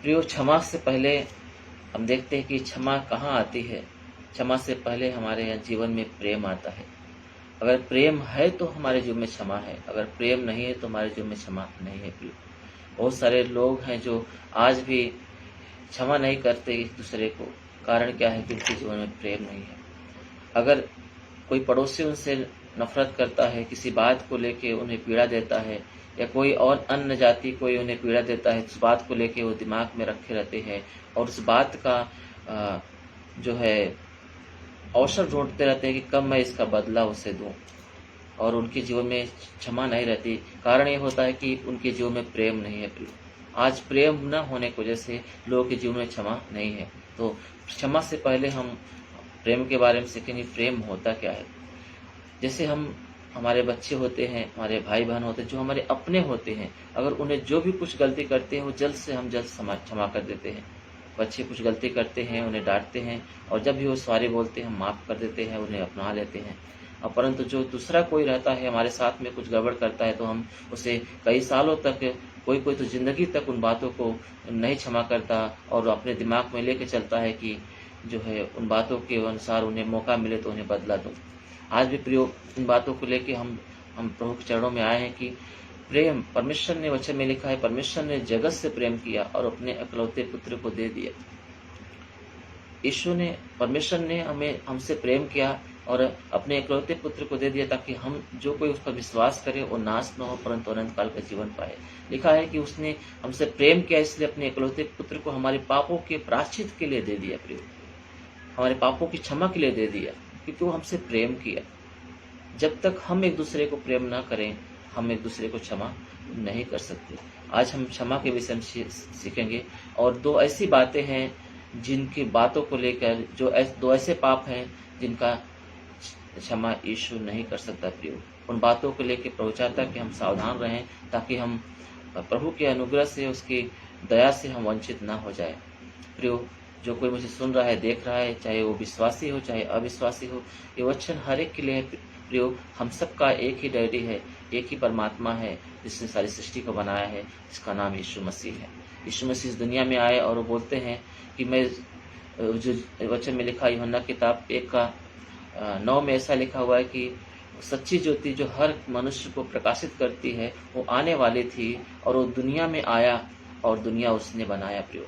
प्रियो, क्षमा से पहले हम देखते हैं कि क्षमा कहाँ आती है। क्षमा से पहले हमारे यहाँ जीवन में प्रेम आता है। अगर प्रेम है तो हमारे जीवन में क्षमा है, अगर प्रेम नहीं है तो हमारे जीवन में क्षमा नहीं है। प्रियो, बहुत सारे लोग हैं जो आज भी क्षमा नहीं करते एक दूसरे को। कारण क्या है कि उनके जीवन में प्रेम नहीं है। अगर कोई पड़ोसी उनसे नफरत करता है, किसी बात को लेके उन्हें पीड़ा देता है, या कोई और अन्य जाति कोई उन्हें पीड़ा देता है, उस बात को लेके वो दिमाग में रखे रहते हैं और उस बात का जो है अवसर ढूंढते रहते हैं कि कब मैं इसका बदला उसे दूं, और उनके जीवन में क्षमा नहीं रहती। कारण ये होता है कि उनके जीवन में प्रेम नहीं है। आज प्रेम न होने की वजह से लोगों के जीवन में क्षमा नहीं है। तो क्षमा से पहले हम प्रेम के बारे में सीखेंगे। प्रेम होता क्या है। जैसे हम हमारे बच्चे होते हैं, हमारे भाई बहन होते हैं जो हमारे अपने होते हैं, अगर उन्हें जो भी कुछ गलती करते हैं वो जल्द से हम जल्द क्षमा कर देते हैं। बच्चे कुछ गलती करते हैं, उन्हें डांटते हैं, और जब भी वो सॉरी बोलते हैं हम माफ़ कर देते हैं, उन्हें अपना लेते हैं। और परंतु जो दूसरा कोई रहता है हमारे साथ में कुछ गड़बड़ करता है तो हम उसे कई सालों तक, कोई कोई तो जिंदगी तक उन बातों को नहीं क्षमा करता और अपने दिमाग में लेके चलता है कि जो है उन बातों के अनुसार उन्हें मौका मिले तो उन्हें बदला दूं। आज भी प्रियो, इन बातों को लेके हम प्रभु के चरणों में आए हैं कि प्रेम, परमेश्वर ने वचन में लिखा है, परमेश्वर ने जगत से प्रेम किया और अपने इकलौते पुत्र को दे दिया। परमेश्वर ने हमसे प्रेम किया और अपने इकलौते पुत्र को दे दिया ताकि हम जो कोई उस पर विश्वास करे वो नाश न हो परंतु अनंत काल का जीवन पाए। लिखा है कि उसने हमसे प्रेम किया इसलिए अपने इकलौते पुत्र को हमारे पापों के प्रायश्चित के लिए दे दिया। प्रिय, हमारे पापों की क्षमा के लिए दे दिया क्योंकि वो हमसे प्रेम किया। जब तक हम एक दूसरे को प्रेम ना करें हम एक दूसरे को क्षमा नहीं कर सकते। आज हम क्षमा के विषय में सीखेंगे और दो ऐसी बातें हैं जिनकी बातों को लेकर, दो ऐसे पाप हैं जिनका क्षमा यीशु नहीं कर सकता। प्रियो, उन बातों को लेकर प्रभु चाहता कि हम सावधान रहें ताकि हम प्रभु के अनुग्रह से, उसकी दया से हम वंचित ना हो जाए। प्रियो, जो कोई मुझे सुन रहा है, देख रहा है, चाहे वो विश्वासी हो चाहे अविश्वासी हो, ये वचन हर एक के लिए है। प्रियो, हम सबका एक ही डैडी है, एक ही परमात्मा है जिसने सारी सृष्टि को बनाया है, जिसका नाम यीशु मसीह है। यीशु मसीह इस दुनिया में आए और वो बोलते हैं कि मैं, जो वचन में लिखा यूहन्ना किताब 1:9 में ऐसा लिखा हुआ है कि सच्ची ज्योति जो हर मनुष्य को प्रकाशित करती है वो आने वाली थी और वो दुनिया में आया और दुनिया उसने बनाया। प्रियो,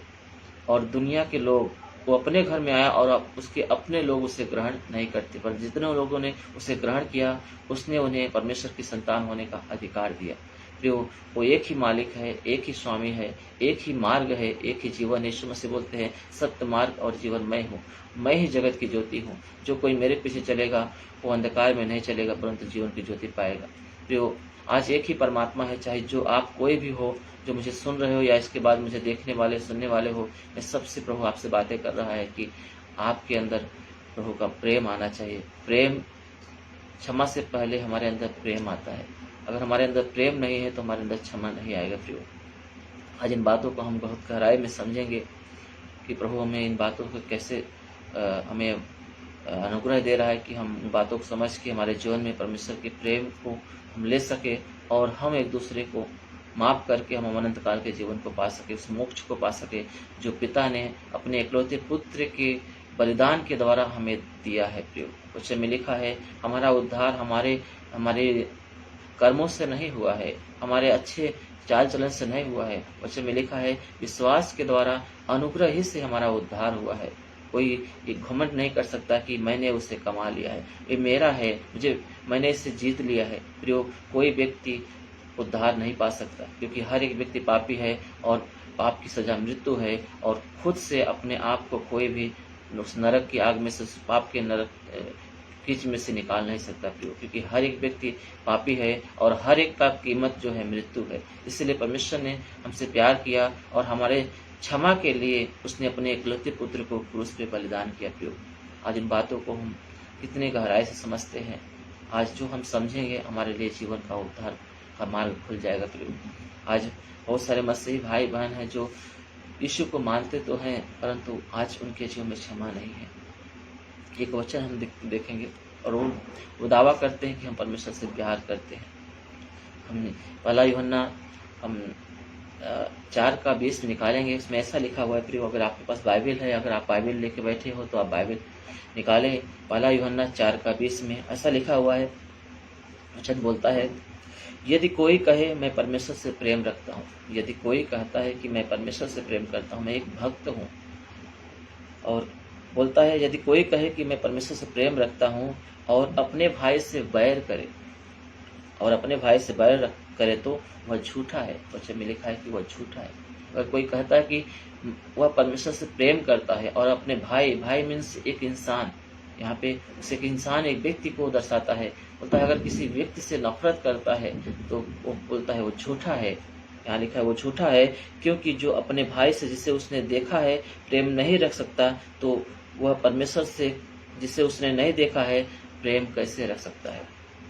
और दुनिया के लोग, वो अपने घर में आया और उसके अपने लोग उसे ग्रहण नहीं करते, पर जितने लोगों ने उसे ग्रहण किया उसने उन्हें परमेश्वर की संतान होने का अधिकार दिया। प्रियो, वो एक ही मालिक है, एक ही स्वामी है, एक ही मार्ग है, एक ही जीवन है। यीशु मसीह बोलते हैं सत्य, मार्ग और जीवन मैं हूँ, मैं ही जगत की ज्योति हूँ। जो कोई मेरे पीछे चलेगा वो अंधकार में नहीं चलेगा परंतु जीवन की ज्योति पाएगा। प्रियो, आज एक ही परमात्मा है। चाहे जो आप कोई भी हो, जो मुझे सुन रहे हो या इसके बाद मुझे देखने वाले, सुनने वाले हो, मैं सबसे प्रभु आपसे बातें कर रहा है कि आपके अंदर प्रभु का प्रेम आना चाहिए। प्रेम, क्षमा से पहले हमारे अंदर प्रेम आता है। अगर हमारे अंदर प्रेम नहीं है तो हमारे अंदर क्षमा नहीं आएगा। प्रियो, आज इन बातों को हम बहुत गहराई में समझेंगे कि प्रभु हमें इन बातों को कैसे हमें अनुग्रह दे रहा है कि हम इन बातों को समझ के हमारे जीवन में परमेश्वर के प्रेम को हम ले सके और हम एक दूसरे को माफ करके हम अनंत काल के जीवन को पा सके, उस मोक्ष को पा सके जो पिता ने अपने इकलौते पुत्र के बलिदान के द्वारा हमें दिया है। प्रियो, वचन में लिखा है हमारा उद्धार हमारे कर्मों से नहीं हुआ है, हमारे अच्छे चाल चलन से नहीं हुआ है। वचन में लिखा है विश्वास के द्वारा अनुग्रह ही से हमारा उद्धार हुआ है। कोई ये घमंड नहीं कर सकता कि मैंने उसे कमा लिया है, ये मेरा है, मैंने इसे जीत लिया है। प्रियो, कोई व्यक्ति उद्धार नहीं पा सकता क्योंकि हर एक व्यक्ति पापी है और पाप की सजा मृत्यु है, और खुद से अपने आप को कोई भी उस नरक की आग में से, उस पाप के नरक कीच में से निकाल नहीं सकता। प्रियो, क्योंकि हर एक व्यक्ति पापी है और हर एक का कीमत जो है मृत्यु है। इसलिए परमेश्वर ने हमसे प्यार किया और हमारे क्षमा के लिए उसने अपने इकलौते पुत्र को क्रूस पे बलिदान किया। प्रियो, आज इन बातों को हम कितने गहराई से समझते हैं। आज जो हम समझेंगे हमारे लिए जीवन का उद्धार का मार्ग खुल जाएगा। प्रियो, आज बहुत सारे मसीही भाई बहन हैं जो यीशु को मानते तो हैं परंतु आज उनके जीवन में क्षमा नहीं है। एक वचन हम देखेंगे और वो दावा करते हैं कि हम परमेश्वर से प्यार करते हैं। हमने पहला यूहन्ना हम 4 का 20 निकालेंगे, उसमें ऐसा लिखा हुआ है प्रियो, अगर आपके पास बाइबल है, अगर आप बाइबल लेके बैठे हो तो आप बाइबल निकालें। पहला यूहन्ना 4 का 20 में ऐसा लिखा हुआ है, वचन बोलता है, यदि कोई कहे मैं परमेश्वर से प्रेम रखता हूँ, यदि कोई कहता है कि मैं परमेश्वर से प्रेम करता हूँ, मैं एक भक्त हूँ, और बोलता है यदि कोई कहे कि मैं परमेश्वर से प्रेम रखता हूँ और अपने भाई से बैर करे, और अपने भाई से बैर करे तो वह झूठा है। वचन में लिखा है कि वह झूठा है। अगर कोई कहता है कि वह परमेश्वर से प्रेम करता है और अपने भाई मीन्स एक इंसान, यहाँ पे उसे एक इंसान, एक व्यक्ति को दर्शाता है। बोलता है अगर किसी व्यक्ति से नफरत करता है तो वो बोलता है वो झूठा है। यहाँ लिखा है वो झूठा है, क्योंकि जो अपने भाई से जिसे उसने देखा है प्रेम नहीं रख सकता, तो वह परमेश्वर से जिसे उसने नहीं देखा है प्रेम कैसे रख सकता है।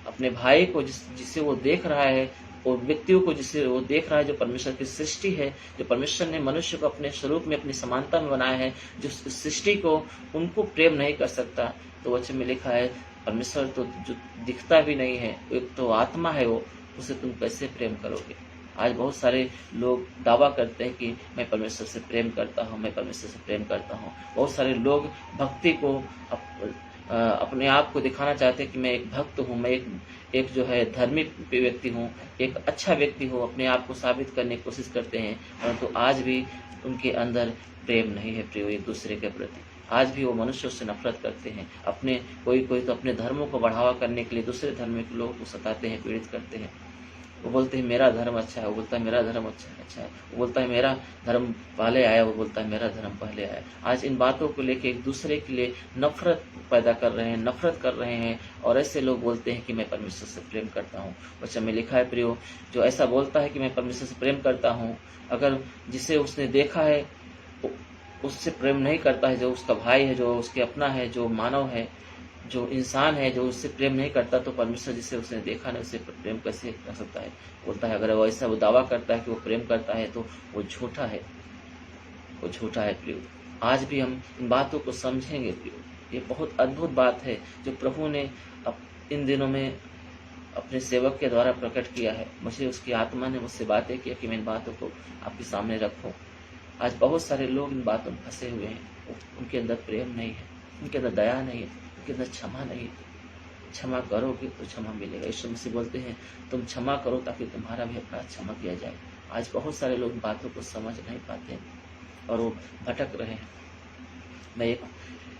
अपने भाई को जिसे वो देख रहा है, और व्यक्तियों को जिसे वो देख रहा है, जो परमेश्वर की सृष्टि है, जो परमेश्वर ने मनुष्य को अपने स्वरूप में, अपनी समानता में बनाया है, जो सृष्टि को, उनको प्रेम नहीं कर सकता। तो वचन में लिखा है परमेश्वर तो जो दिखता भी नहीं है, एक तो आत्मा है वो, उसे तुम कैसे प्रेम करोगे। आज बहुत सारे लोग दावा करते हैं कि मैं परमेश्वर से प्रेम करता हूँ, मैं परमेश्वर से प्रेम करता हूँ। बहुत सारे लोग भक्ति को अपने आप को दिखाना चाहते हैं कि मैं एक भक्त हूँ, मैं एक जो है धर्मी व्यक्ति हूँ, एक अच्छा व्यक्ति हूँ, अपने आप को साबित करने की कोशिश करते हैं, परंतु आज भी उनके अंदर प्रेम नहीं है प्रियो एक दूसरे के प्रति। आज भी वो मनुष्यों से नफरत करते हैं। अपने कोई तो अपने धर्मों को बढ़ावा करने के लिए दूसरे धर्म के लोगों को सताते हैं, पीड़ित करते हैं। वो बोलते हैं मेरा धर्म अच्छा है, वो बोलता है मेरा धर्म अच्छा है, वो बोलता है मेरा धर्म पहले आया, वो बोलता है मेरा धर्म पहले आया। आज इन बातों को लेके एक दूसरे के लिए नफरत पैदा कर रहे हैं, नफरत कर रहे हैं, और ऐसे लोग बोलते हैं कि मैं परमेश्वर से प्रेम करता हूँ। वचन में लिखा है प्रियो, जो ऐसा बोलता है कि मैं परमेश्वर से प्रेम करता हूँ, अगर जिसे उसने देखा है उससे प्रेम नहीं करता है, जो उसका भाई है, जो उसके अपना है, जो मानव है, जो इंसान है, जो उससे प्रेम नहीं करता, तो परमेश्वर जिसे उसने देखा नहीं उससे प्रेम कैसे कर सकता है। बोलता है अगर वो ऐसा वो दावा करता है कि वो प्रेम करता है तो वो झूठा है, वो झूठा है प्रियो। आज भी हम इन बातों को समझेंगे प्रियो। ये बहुत अद्भुत बात है जो प्रभु ने इन दिनों में अपने सेवक के द्वारा प्रकट किया है। मुझे उसकी आत्मा ने मुझसे बातें की कि मैं इन बातों को आपके सामने रखूं। आज बहुत सारे लोग इन बातों में फंसे हुए हैं, उनके अंदर प्रेम नहीं है, उनके अंदर दया नहीं है, उनके अंदर क्षमा नहीं है। क्षमा करोगे तो क्षमा मिलेगा। यीशु मसीह बोलते हैं तुम क्षमा करो ताकि तुम्हारा भी अपराध क्षमा किया जाए। आज बहुत सारे लोग बातों को समझ नहीं पाते हैं और वो भटक रहे हैं। मैं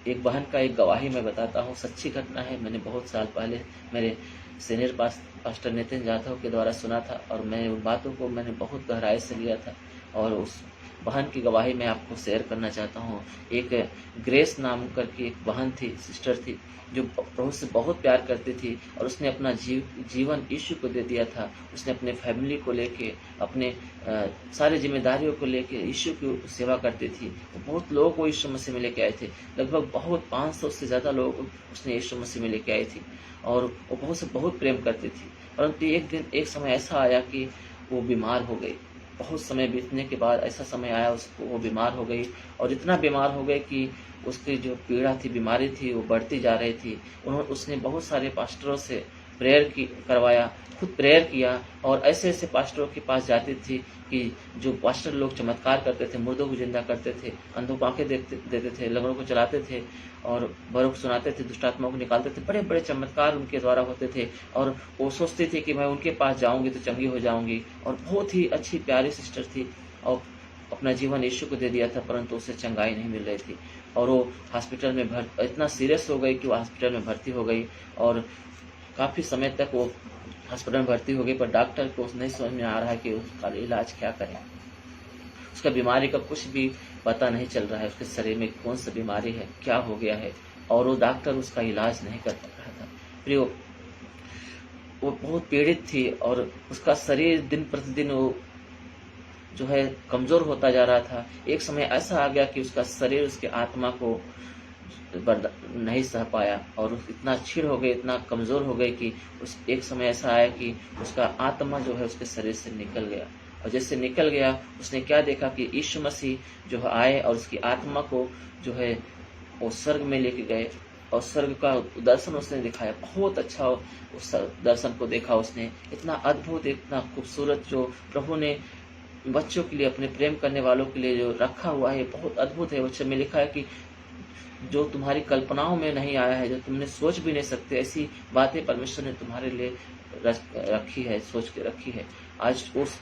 एक बहन का एक गवाही मैं बताता हूँ, सच्ची घटना है। मैंने बहुत साल पहले मेरे सीनियर पास्टर नितिन जाधव के द्वारा सुना था, और मैं उन बातों को मैंने बहुत गहराई से लिया था, और उस बहन की गवाही मैं आपको शेयर करना चाहता हूँ। एक ग्रेस नाम करके एक बहन थी, सिस्टर थी, जो प्रभु से बहुत प्यार करती थी, और उसने अपना जीवन यीशु को दे दिया था। उसने अपने फैमिली को लेके, अपने सारी जिम्मेदारियों को लेके यीशु की सेवा करती थी। वो बहुत लोगों को यीशु मसीह में लेके आए थे, लगभग बहुत 500 से ज़्यादा लोग उसने यीशु मसीह में लेके आई थी, और वो बहुत प्रेम करती थी। परंतु एक समय ऐसा आया कि वो बीमार हो गई। बहुत समय बीतने के बाद ऐसा समय आया उसको, वो बीमार हो गई, और इतना बीमार हो गई कि उसकी जो पीड़ा थी, बीमारी थी, वो बढ़ती जा रही थी। उसने बहुत सारे पास्टरों से करवाया, खुद प्रेयर किया, और ऐसे पास्टरों के पास जाती थी कि जो पास्टर लोग चमत्कार करते थे, मुर्दों को जिंदा करते थे, अंधों को आंखें देते थे, लंगड़ों को चलाते थे, और बरों को सुनाते थे, दुष्टात्माओं को निकालते थे। बड़े बड़े चमत्कार उनके द्वारा होते थे, और वो सोचती थी कि मैं उनके पास जाऊंगी तो चंगी हो जाऊंगी। और बहुत ही अच्छी प्यारी सिस्टर थी, और अपना जीवन यीशु को दे दिया था, परंतु उसे चंगाई नहीं मिल रही थी, और वो हॉस्पिटल में इतना सीरियस हो गई कि वो हॉस्पिटल में भर्ती हो गई, और काफ़ी समय तक वो हॉस्पिटल में भर्ती हो गई। पर डॉक्टर को नहीं समझ में आ रहा है कि उसका इलाज क्या करें। उसका बीमारी का कुछ भी पता नहीं चल रहा है, उसके शरीर में कौन सी बीमारी है, क्या हो गया है, और वो डॉक्टर उसका इलाज नहीं कर पा रहा था। फिर वो बहुत पीड़ित थी, और उसका शरीर दिन प्रतिदिन वो जो है कमज़ोर होता जा रहा था। एक समय ऐसा आ गया कि उसका शरीर उसके आत्मा को नहीं सह पाया, और इतना क्षीण हो गई, इतना कमज़ोर हो गई कि उस एक समय ऐसा आया कि उसका आत्मा जो है उसके शरीर से निकल गया। और जैसे निकल गया, उसने क्या देखा कि यीशु मसीह जो आए और उसकी आत्मा को जो है वो स्वर्ग में लेके गए, और स्वर्ग का दर्शन उसने दिखाया। बहुत अच्छा उस दर्शन को देखा उसने, इतना अद्भुत, इतना खूबसूरत, जो प्रभु ने बच्चों के लिए, अपने प्रेम करने वालों के लिए जो रखा हुआ है बहुत अद्भुत है। वचन में लिखा है कि जो तुम्हारी कल्पनाओं में नहीं आया है, जो तुमने सोच भी नहीं सकते, ऐसी बातें परमेश्वर ने तुम्हारे लिए रखी है, सोच के रखी है। आज उस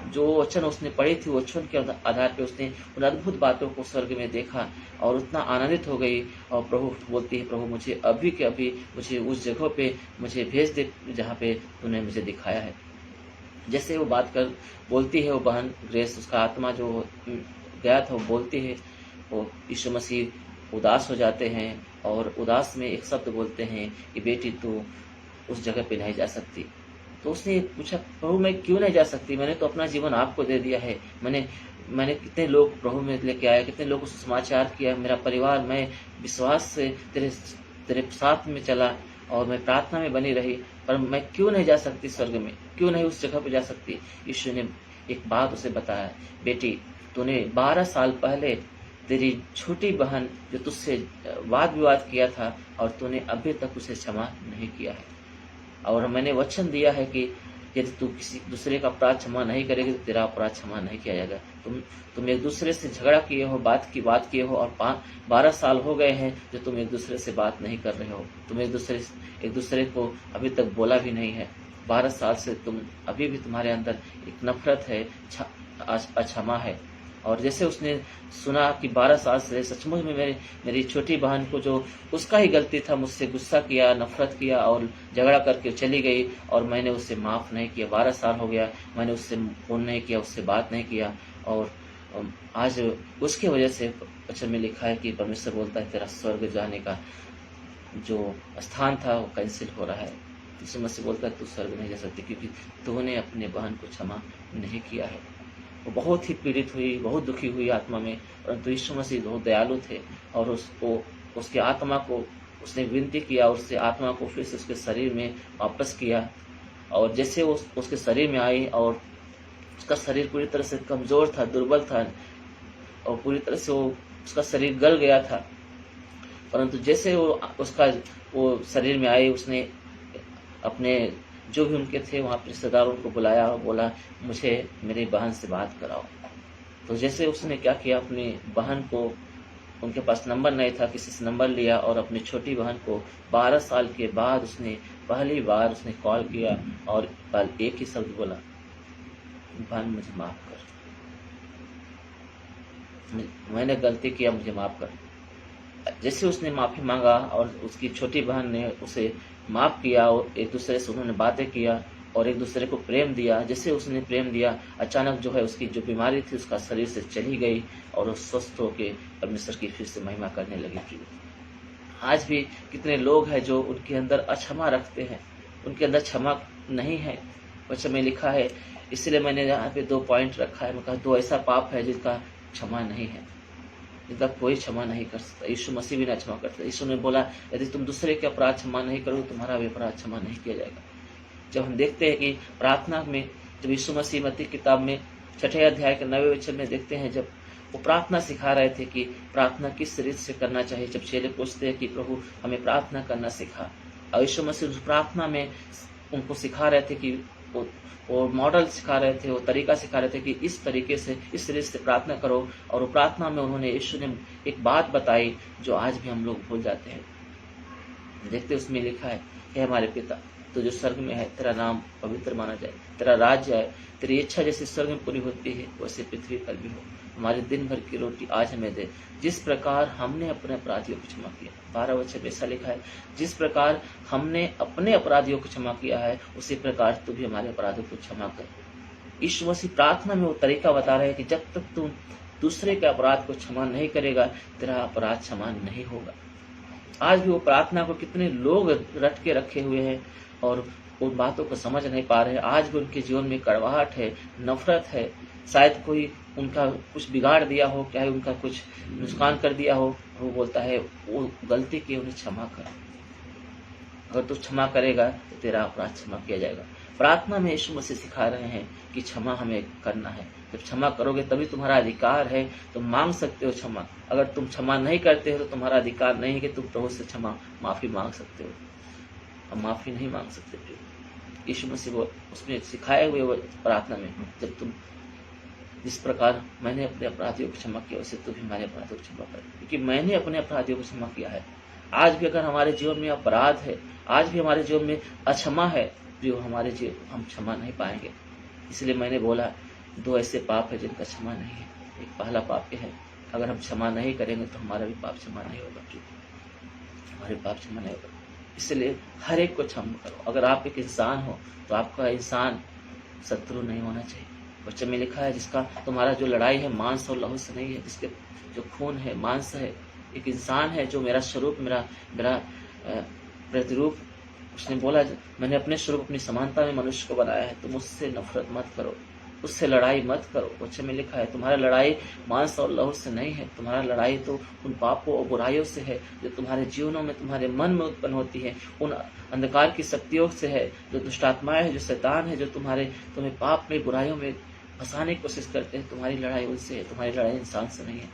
जो वचन उसने पढ़ी थी, वचन के आधार पे उसने उन अद्भुत बातों को स्वर्ग में देखा और उतना आनंदित हो गई। और प्रभु बोलती है, प्रभु मुझे अभी के अभी मुझे उस जगह पे मुझे भेज दे जहाँ पे तूने मुझे दिखाया है। जैसे वो बात कर बोलती है, वो बहन ग्रेस, उसका आत्मा जो गया था, वो बोलती है, वो यीशु मसीह उदास हो जाते हैं और उदास में एक शब्द बोलते हैं कि बेटी तू उस जगह पे नहीं जा सकती। तो उसने पूछा, प्रभु मैं क्यों नहीं जा सकती? मैंने तो अपना जीवन आपको दे दिया है। मैंने कितने लोग प्रभु में लेके आया, कितने लोगों से समाचार किया, मेरा परिवार, मैं विश्वास से तेरे साथ में चला और मैं प्रार्थना में बनी रही, पर मैं क्यों नहीं जा सकती स्वर्ग में, क्यों नहीं उस जगह पे जा सकती? यीशु ने एक बात उसे बताया, बेटी तूने 12 साल पहले तेरी छोटी बहन जो तुझसे वाद विवाद किया था और तूने अभी तक उसे क्षमा नहीं किया है। और मैंने वचन दिया है कि यदि तू किसी दूसरे का अपराध क्षमा नहीं करेगी तो तेरा अपराध क्षमा नहीं किया जाएगा। तुम एक दूसरे से झगड़ा किए हो, बात किए हो और 12 साल हो गए हैं जो तुम एक दूसरे से बात नहीं कर रहे हो। तुम एक दूसरे को अभी तक बोला भी नहीं है। 12 साल से अभी भी तुम्हारे अंदर एक नफरत है, अक्षमा है। और जैसे उसने सुना कि 12 साल से सचमुच में मेरी छोटी बहन को, जो उसका ही गलती था, मुझसे गुस्सा किया, नफरत किया और झगड़ा करके चली गई और मैंने उससे माफ़ नहीं किया। 12 साल हो गया, मैंने उससे फोन नहीं किया, उससे बात नहीं किया और आज उसके वजह से वचन में लिखा है कि परमेश्वर बोलता है तेरा स्वर्ग जाने का जो स्थान था वो कैंसिल हो रहा है। यीशु मसीह बोलता है तू स्वर्ग नहीं जा सकती क्योंकि तूने अपने बहन को क्षमा नहीं किया है। वो बहुत ही पीड़ित हुई, बहुत दुखी हुई आत्मा में, परंतु यीशु मसीह बहुत दयालु थे और उसके आत्मा को उसने विनती किया, उससे आत्मा को फिर से उसके शरीर में वापस किया। और जैसे वो उसके शरीर में आई और उसका शरीर पूरी तरह से कमज़ोर था, दुर्बल था और पूरी तरह से उसका शरीर गल गया था, परंतु जैसे वो शरीर में आई, उसने अपने जो भी उनके थे वहाँ रिश्तेदारों को बुलाया और बोला मुझे मेरी बहन से बात कराओ। तो जैसे उसने क्या किया, अपनी बहन को, उनके पास नंबर नहीं था, किसी से नंबर लिया और अपनी छोटी बहन को 12 साल के बाद उसने पहली बार उसने कॉल किया और एक ही शब्द बोला, बहन मुझे माफ़ कर, मैंने गलती किया, मुझे माफ़ कर। जैसे उसने माफ़ी मांगा और उसकी छोटी बहन ने उसे माफ़ किया और एक दूसरे से उन्होंने बातें किया और एक दूसरे को प्रेम दिया। जैसे उसने प्रेम दिया, अचानक जो है उसकी जो बीमारी थी उसका शरीर से चली गई और वो स्वस्थ होकर परमेश्वर की फिर से महिमा करने लगी। आज भी कितने लोग हैं जो उनके अंदर अक्षमा रखते हैं, उनके अंदर क्षमा नहीं है। वचन में लिखा है, इसलिए मैंने यहाँ पे 2 पॉइंट रखा है। मैं कहा 2 ऐसा पाप है जिनका क्षमा नहीं है, जिनका कोई क्षमा नहीं कर सकता। यीशु मसीह भी ना क्षमा करता। यीशु ने बोला यदि तुम दूसरे के अपराध क्षमा नहीं करोगे तुम्हारा भी अपराध क्षमा नहीं किया जाएगा। जब हम देखते हैं कि प्रार्थना में जब यीशु मसीह मत्ती किताब में 6 अध्याय के 9वें वचन में देखते हैं, जब वो प्रार्थना सिखा रहे थे कि प्रार्थना किस रीत से करना चाहिए। जब चेले पूछते हैं कि प्रभु हमें प्रार्थना करना सिखा, और यीशु मसीह उस प्रार्थना में उनको सिखा रहे थे कि वो मॉडल सिखा रहे थे, वो तरीका सिखा रहे थे कि इस तरीके से, इस तरीके से प्रार्थना करो। और वो प्रार्थना में उन्होंने, यीशु ने एक बात बताई जो आज भी हम लोग भूल जाते हैं। देखते उसमें लिखा है, हे हमारे पिता तो जो स्वर्ग में है, तेरा नाम पवित्र माना जाए, तेरा राज्य आए, तेरी इच्छा जैसे स्वर्ग में पूरी होती है वैसे पृथ्वी पर भी हो। हमारे दिन भर की रोटी आज हमें दे, जिस प्रकार हमने अपने अपराधियों को क्षमा किया। 12 वचन ऐसा लिखा है, जिस प्रकार हमने अपने अपराधियों को क्षमा किया है उसी प्रकार तू भी हमारे अपराधों को क्षमा कर। यीशु मसीह प्रार्थना में वो तरीका बता रहे हैं कि जब तक तू दूसरे के अपराध को क्षमा नहीं करेगा तेरा अपराध क्षमा नहीं होगा। आज भी वो प्रार्थना को कितने लोग रट के रखे हुए हैं और उन बातों को समझ नहीं पा रहे हैं। आज भी उनके जीवन में कड़वाहट है, नफरत है, शायद कोई उनका कुछ बिगाड़ दिया हो, चाहे उनका कुछ नुकसान कर दिया हो। वो बोलता है वो गलती की उन्हें क्षमा कर, अगर तू क्षमा करेगा तो तेरा अपराध क्षमा किया जाएगा। प्रार्थना में यीशु मसीह सिखा रहे हैं कि क्षमा हमें करना है। जब क्षमा करोगे तभी तुम्हारा अधिकार है, तुम मांग सकते हो क्षमा। अगर तुम क्षमा नहीं करते हो तो तुम्हारा अधिकार नहीं है कि तुम प्रभु से माफी मांग सकते हो। हम माफी नहीं मांग सकते। यीशु मसीह वो उसमें सिखाए हुए वो प्रार्थना में, जब तुम जिस प्रकार मैंने अपने अपराधियों को क्षमा किया वैसे तू भी हमारे अपराधियों को क्षमा कर, क्योंकि मैंने अपने अपराधियों को क्षमा किया है। आज भी अगर हमारे जीवन में अपराध है, आज भी हमारे जीवन में अक्षमा है, जो हमारे जीवन हम क्षमा नहीं पाएंगे। इसलिए मैंने बोला 2 ऐसे पाप है जिनका क्षमा नहीं है। एक पहला पाप है, अगर हम क्षमा नहीं करेंगे तो हमारा भी पाप क्षमा नहीं होगा, हमारे पाप क्षमा नहीं होगा। इसलिए हर एक को क्षमा करो। अगर आप एक इंसान हो तो आपका इंसान शत्रु नहीं होना चाहिए। वचन में लिखा है जिसका तुम्हारा जो लड़ाई है मांस और लहू से नहीं है, जिसके जो खून है मांस है। एक इंसान है जो मेरा स्वरूप मेरा प्रतिरूप, उसने बोला मैंने अपने स्वरूप अपनी समानता में मनुष्य को बनाया है, तुम उससे नफरत मत करो, उससे लड़ाई मत करो। वचन में लिखा है तुम्हारा लड़ाई मांस और लहू से नहीं है, तुम्हारा लड़ाई तो उन पापों और बुराइयों से है जो तुम्हारे जीवनों में तुम्हारे मन में उत्पन्न होती है, उन अंधकार की शक्तियों से है, जो दुष्टात्माएं है, जो शैतान है, जो तुम्हें पाप में बुराइयों में फंसाने की कोशिश करते हैं। तुम्हारी लड़ाई उनसे है, तुम्हारी लड़ाई इंसान से नहीं है।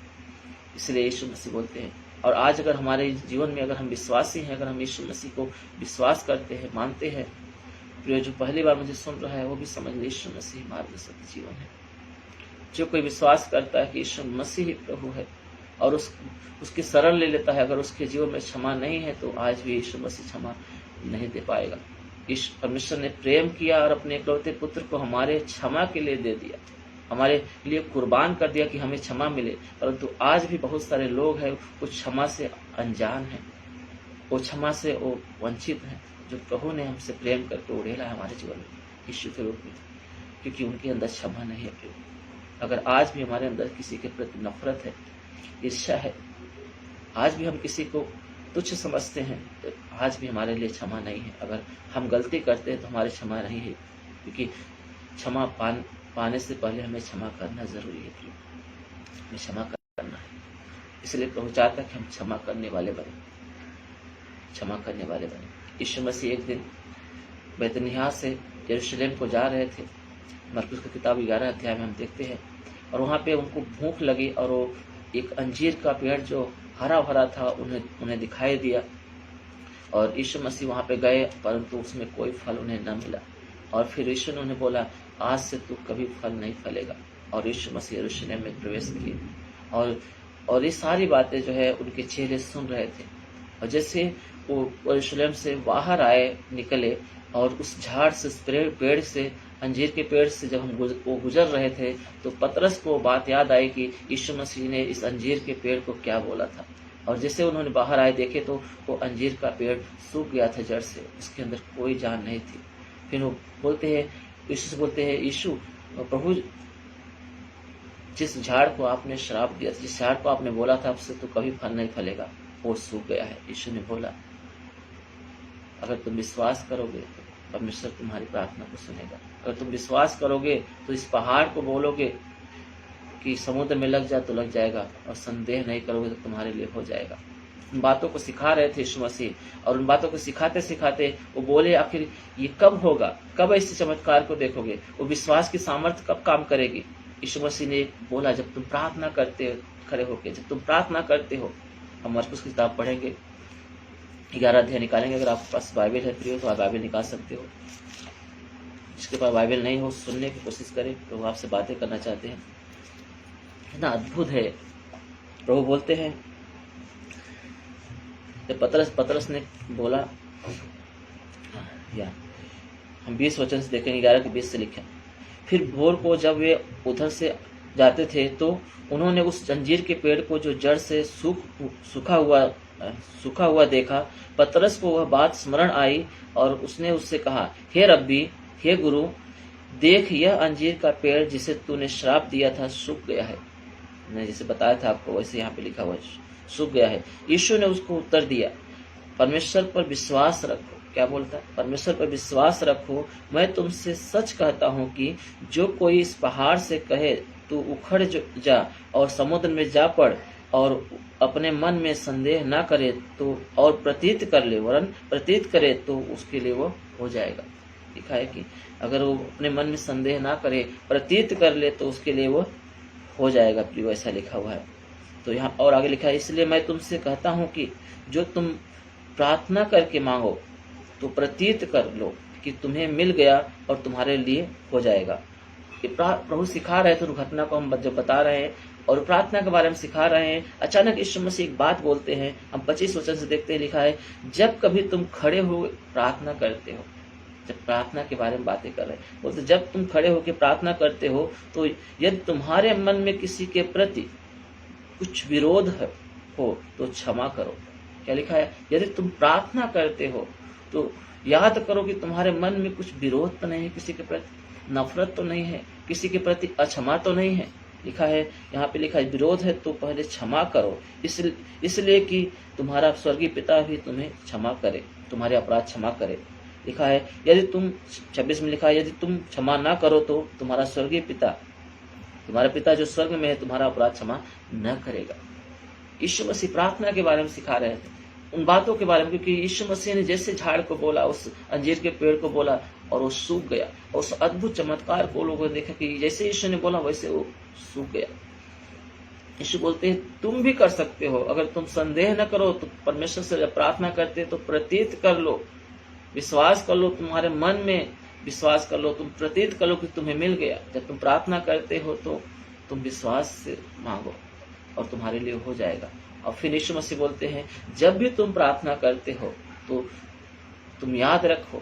इसलिए यीशु मसीह बोलते हैं। और आज अगर हमारे जीवन में अगर हम विश्वासी हैं, अगर हम यीशु मसीह को विश्वास करते हैं, मानते हैं, प्रिय जो पहली बार मुझे सुन रहा है वो भी समझ ले यीशु मसीह मार्ग सत्य जीवन है। जो कोई विश्वास करता है कि यीशु मसीह ही प्रभु है और उसकी शरण ले लेता है, अगर उसके जीवन में क्षमा नहीं है तो आज भी यीशु मसीह क्षमा नहीं दे पाएगा। परमेश्वर ने प्रेम किया और अपने इकलौते पुत्र को हमारे क्षमा के लिए दे दिया, हमारे लिए कुर्बान कर दिया कि हमें क्षमा मिले। परंतु आज भी बहुत सारे लोग हैं वो क्षमा से अनजान हैं, वो क्षमा से वो वंचित हैं, जो प्रभु ने हमसे प्रेम करके उड़ेला है हमारे जीवन में यीशु के रूप में, क्योंकि उनके अंदर क्षमा नहीं है। प्रभु अगर आज भी हमारे अंदर किसी के प्रति नफरत है, ईर्ष्या है, आज भी हम किसी को तुच्छ समझते हैं, तो आज भी हमारे लिए क्षमा नहीं है। अगर हम गलती करते हैं तो हमारी क्षमा नहीं है, क्योंकि क्षमा पाने से पहले हमें क्षमा करना जरूरी है। हमें क्षमा करना है, इसलिए प्रभु चाहता है कि हम क्षमा करने वाले बने, क्षमा करने वाले बने। यीशु मसीह एक दिन बैतनिय्याह से यरूशलेम को जा रहे थे। मरकुस की किताब 11 अध्याय में हम देखते हैं, और वहाँ पे उनको भूख लगी और वो एक अंजीर का पेड़ जो हरा भरा था उन्हें दिखाई दिया, और यीशु मसीह वहाँ पे गए, परंतु उसमें कोई फल उन्हें न मिला। और फिर यीशु ने उन्हें बोला आज से तू कभी फल नहीं फलेगा। और यीशु मसीह यरूशलेम में प्रवेश किए, और ये सारी बातें जो है उनके चेहरे सुन रहे थे। और जैसे वो यरूशलेम से बाहर आए, निकले, और उस झाड़ से, उस पेड़ से, अंजीर के पेड़ से जब वो गुजर रहे थे, तो पतरस को बात याद आई कि यीशु मसीह ने इस अंजीर के पेड़ को क्या बोला था। और जैसे उन्होंने बाहर आए देखे तो वो अंजीर का पेड़ सूख गया था जड़ से, उसके अंदर कोई जान नहीं थी। फिर वो बोलते हैं, यीशु से बोलते हैं, यीशु प्रभु जिस झाड़ को आपने श्राप दिया, जिस झाड़ को आपने बोला था आपसे तो कभी फल नहीं फलेगा, वो सूख गया है। यीशु ने बोला अगर तुम विश्वास करोगे तो परमेश्वर तुम्हारी प्रार्थना को सुनेगा। अगर तुम विश्वास करोगे तो इस पहाड़ को बोलोगे कि समुद्र में लग जा तो लग जाएगा, और संदेह नहीं करोगे तो तुम्हारे लिए हो जाएगा। उन बातों को सिखा रहे थे यीशु मसीह, और उन बातों को सिखाते सिखाते वो बोले आखिर ये कब होगा, कब ऐसे चमत्कार को देखोगे, वो विश्वास की सामर्थ्य कब काम करेगी। यीशु मसीह ने बोला जब तुम प्रार्थना करते खड़े होके, जब तुम प्रार्थना करते हो। हम मरकुस की किताब पढ़ेंगे, 11 अध्याय निकालेंगे। अगर आपके पास बाइबल है प्रियो तो आप बाइबल निकाल सकते हो। जिसके पास बाइबल नहीं हो सुनने की कोशिश करें, प्रभु आपसे बातें करना चाहते हैं। इतना अद्भुत है। प्रभु बोलते हैं, जब पतरस ने बोला, या हम 20 वचन से देखेंगे, 11 के 20 से लिखा, फिर भोर को जब वे उधर से जाते थे तो उन्होंने उस अंजीर के पेड़ को जो जड़ से सूखा हुआ देखा। पतरस को वह बात स्मरण आई और उसने उससे कहा, हे रब्बी, हे गुरु, देख यह अंजीर का पेड़ जिसे तूने श्राप दिया था सूख गया है। मैंने जैसे बताया था आपको वैसे यहाँ पे लिखा हुआ है, सूख गया है। यीशु ने उसको उत्तर दिया, परमेश्वर पर विश्वास रखो। क्या बोलता है? परमेश्वर पर विश्वास रखो। मैं तुमसे सच कहता हूँ कि जो कोई इस पहाड़ से कहे तू उखड़ जा और समुद्र में जा पड़, और अपने मन में संदेह ना करे तो, और प्रतीत कर ले, वरन प्रतीत करे तो उसके लिए वो हो जाएगा। लिखा है कि अगर वो अपने मन में संदेह ना करे, प्रतीत कर ले तो उसके लिए वो हो जाएगा। प्रियो ऐसा लिखा हुआ है। तो यहाँ और आगे लिखा है, इसलिए मैं तुमसे कहता हूँ कि जो तुम प्रार्थना करके मांगो तो प्रतीत कर लो कि तुम्हें मिल गया और तुम्हारे लिए हो जाएगा। प्रभु सिखा रहे थे, दुर्घटना को हम जब बता रहे हैं और प्रार्थना के बारे में सिखा रहे हैं, अचानक यीशु मसीह एक बात बोलते हैं। हम 25 वचन से देखते हैं, लिखा है, जब कभी तुम खड़े हो प्रार्थना करते हो, जब प्रार्थना के बारे में बातें कर रहे हैं, बोलते जब तुम खड़े होकर प्रार्थना करते हो तो यदि तुम्हारे मन में किसी के प्रति कुछ विरोध हो तो क्षमा करो। क्या लिखा है? यदि तुम प्रार्थना करते हो तो याद करो कि तुम्हारे मन में कुछ विरोध तो नहीं है, किसी के प्रति नफरत तो नहीं है, किसी के प्रति अक्षमा तो नहीं है। लिखा है, यहाँ पे लिखा है, विरोध है तो पहले क्षमा करो, इसलिए कि तुम्हारा स्वर्गीय पिता भी तुम्हें क्षमा करे, तुम्हारे अपराध क्षमा करे। लिखा है, यदि तुम 26 में लिखा है, यदि तुम क्षमा ना करो तो तुम्हारा स्वर्गीय पिता, तुम्हारा पिता जो स्वर्ग में है, तुम्हारा अपराध क्षमा न करेगा। यीशु मसीह प्रार्थना के बारे में सिखा रहे थे, उन बातों के बारे में, क्योंकि यीशु मसीह ने जैसे झाड़ को बोला, उस अंजीर के पेड़ को बोला और वो सूख गया, और उस अद्भुत चमत्कार को लोगों ने देखा कि जैसे यीशु ने बोला वैसे वो सूख गया। यीशु बोलते हैं तुम भी कर सकते हो, अगर तुम संदेह न करो तो परमेश्वर से जब प्रार्थना करते तो प्रतीत कर लो, विश्वास कर लो, तुम्हारे मन में विश्वास कर लो, तुम प्रतीत कर लो कि तुम्हें मिल गया। जब तुम प्रार्थना करते हो तो तुम विश्वास से मांगो और तुम्हारे लिए हो जाएगा। और फिर यीशु मसीह बोलते हैं, जब भी तुम प्रार्थना करते हो तो तुम याद रखो,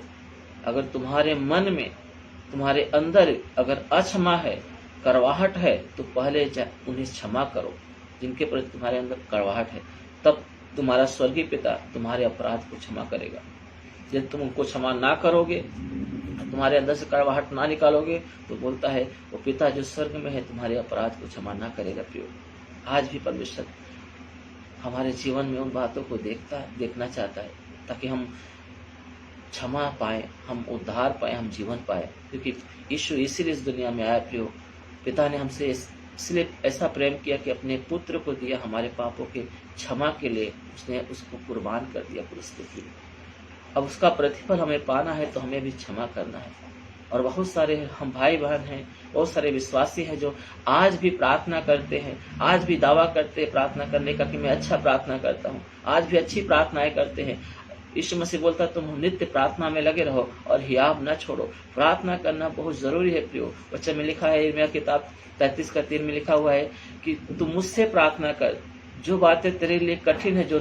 अगर तुम्हारे मन में, तुम्हारे अंदर अगर अक्षमा है, कड़वाहट है, तो पहले उन्हें क्षमा करो, जिनके प्रति तुम्हारे अंदर कड़वाहट है, तब तुम्हारा स्वर्गीय पिता तुम्हारे अपराध को क्षमा करेगा। यदि तुम उनको क्षमा ना करोगे, तुम्हारे अंदर से कड़वाहट ना निकालोगे, तो बोलता है वो पिता जो स्वर्ग में है तुम्हारे अपराध को क्षमा ना करेगा। प्रियो, आज भी परमेश्वर हमारे जीवन में उन बातों को देखना चाहता है, ताकि हम क्षमा पाए, हम उद्धार पाए, हम जीवन पाए, क्योंकि यीशु इसीलिए इस दुनिया में आया। प्रियो, पिता ने हमसे इसलिए ऐसा प्रेम किया कि अपने पुत्र को दिया, हमारे पापों के क्षमा के लिए उसने उसको कुर्बान कर दिया क्रूस के लिए। अब उसका प्रतिफल हमें पाना है तो हमें भी क्षमा करना है। और बहुत सारे हम भाई बहन हैं, बहुत सारे विश्वासी हैं जो आज भी प्रार्थना करते हैं, आज भी दावा करते हैं प्रार्थना करने का कि मैं अच्छा प्रार्थना करता हूँ, आज भी अच्छी प्रार्थनाएं करते हैं। यीशु मसीह बोलता तुम नित्य प्रार्थना में लगे रहो और हियाव न छोड़ो। प्रार्थना करना बहुत जरूरी है। प्रियो, वचन में लिखा है, यिर्मयाह किताब 33:3 में लिखा हुआ है कि तुम मुझसे प्रार्थना कर, जो बातें तेरे लिए कठिन है, जो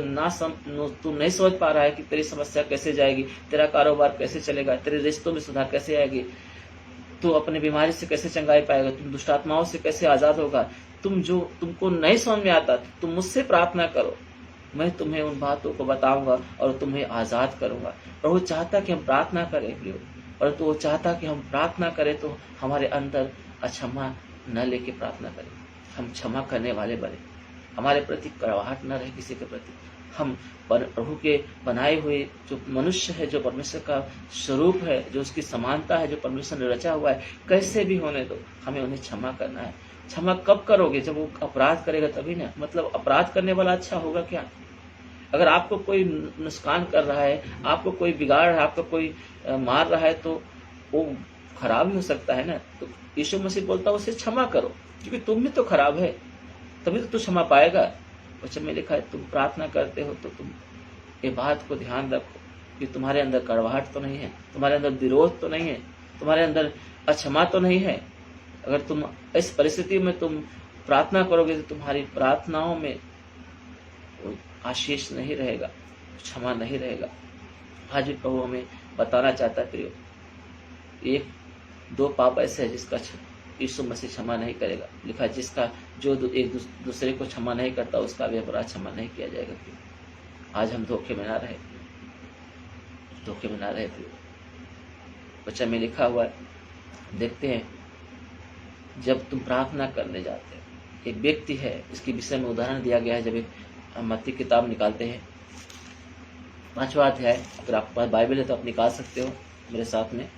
तू नहीं समझ पा रहा है कि तेरी समस्या कैसे जाएगी, तेरा कारोबार कैसे चलेगा, तेरे रिश्तों में सुधार कैसे आएगी, तू अपनी बीमारी से कैसे चंगाई पाएगा, तुम दुष्ट आत्माओं से कैसे आजाद होगा, तुमको नहीं समझ में आता, तुम मुझसे प्रार्थना करो, मैं तुम्हें उन बातों को बताऊंगा और तुम्हें आजाद करूंगा। और वो चाहता कि हम प्रार्थना करें प्रियो, और तो वो चाहता कि हम प्रार्थना करें तो हमारे अंदर अक्षमा न लेके प्रार्थना करें, हम क्षमा करने वाले बने, हमारे प्रति कड़वाहट न रहे किसी के प्रति। हम प्रभु के बनाए हुए जो मनुष्य है, जो परमेश्वर का स्वरूप है, जो उसकी समानता है, जो परमेश्वर ने रचा हुआ है, कैसे भी होने दो, हमें उन्हें क्षमा करना है। क्षमा कब करोगे? जब वो अपराध करेगा तभी ना। मतलब अपराध करने वाला अच्छा होगा क्या? अगर आपको कोई नुकसान कर रहा है, आपको कोई बिगाड़ रहा है, आपको कोई मार रहा है, तो वो खराब ही हो सकता है ना। तो यीशु मसीह बोलता है उसे क्षमा करो, क्योंकि तुम भी तो खराब है, तभी तो तू क्षमा पाएगा। वचन में लिखा है तुम प्रार्थना करते हो तो तुम ये बात को ध्यान रखो कि तुम्हारे अंदर कड़वाहट तो नहीं है, तुम्हारे अंदर विरोध तो नहीं है, तुम्हारे अंदर अक्षमा तो नहीं है। अगर तुम इस परिस्थिति में तुम प्रार्थना करोगे तो तुम्हारी प्रार्थनाओं में आशीष नहीं रहेगा, क्षमा नहीं रहेगा। आज भी प्रभु हमें बताना चाहता है प्रियो, 1-2 पाप ऐसे है जिसका यीशु मसीह क्षमा नहीं करेगा। लिखा जिसका जो एक दूसरे को क्षमा नहीं करता उसका भी अपराध क्षमा नहीं किया जाएगा। प्रियो, आज हम धोखे में ना रहे प्रियो। बच्चा में लिखा हुआ है, देखते हैं जब तुम प्रार्थना करने जाते हैं, एक व्यक्ति है, इसके विषय में उदाहरण दिया गया है। जब एक मत्ती किताब निकालते हैं 5वां अध्याय, अगर आपके पास बाइबल है तो आप निकाल सकते हो मेरे साथ में।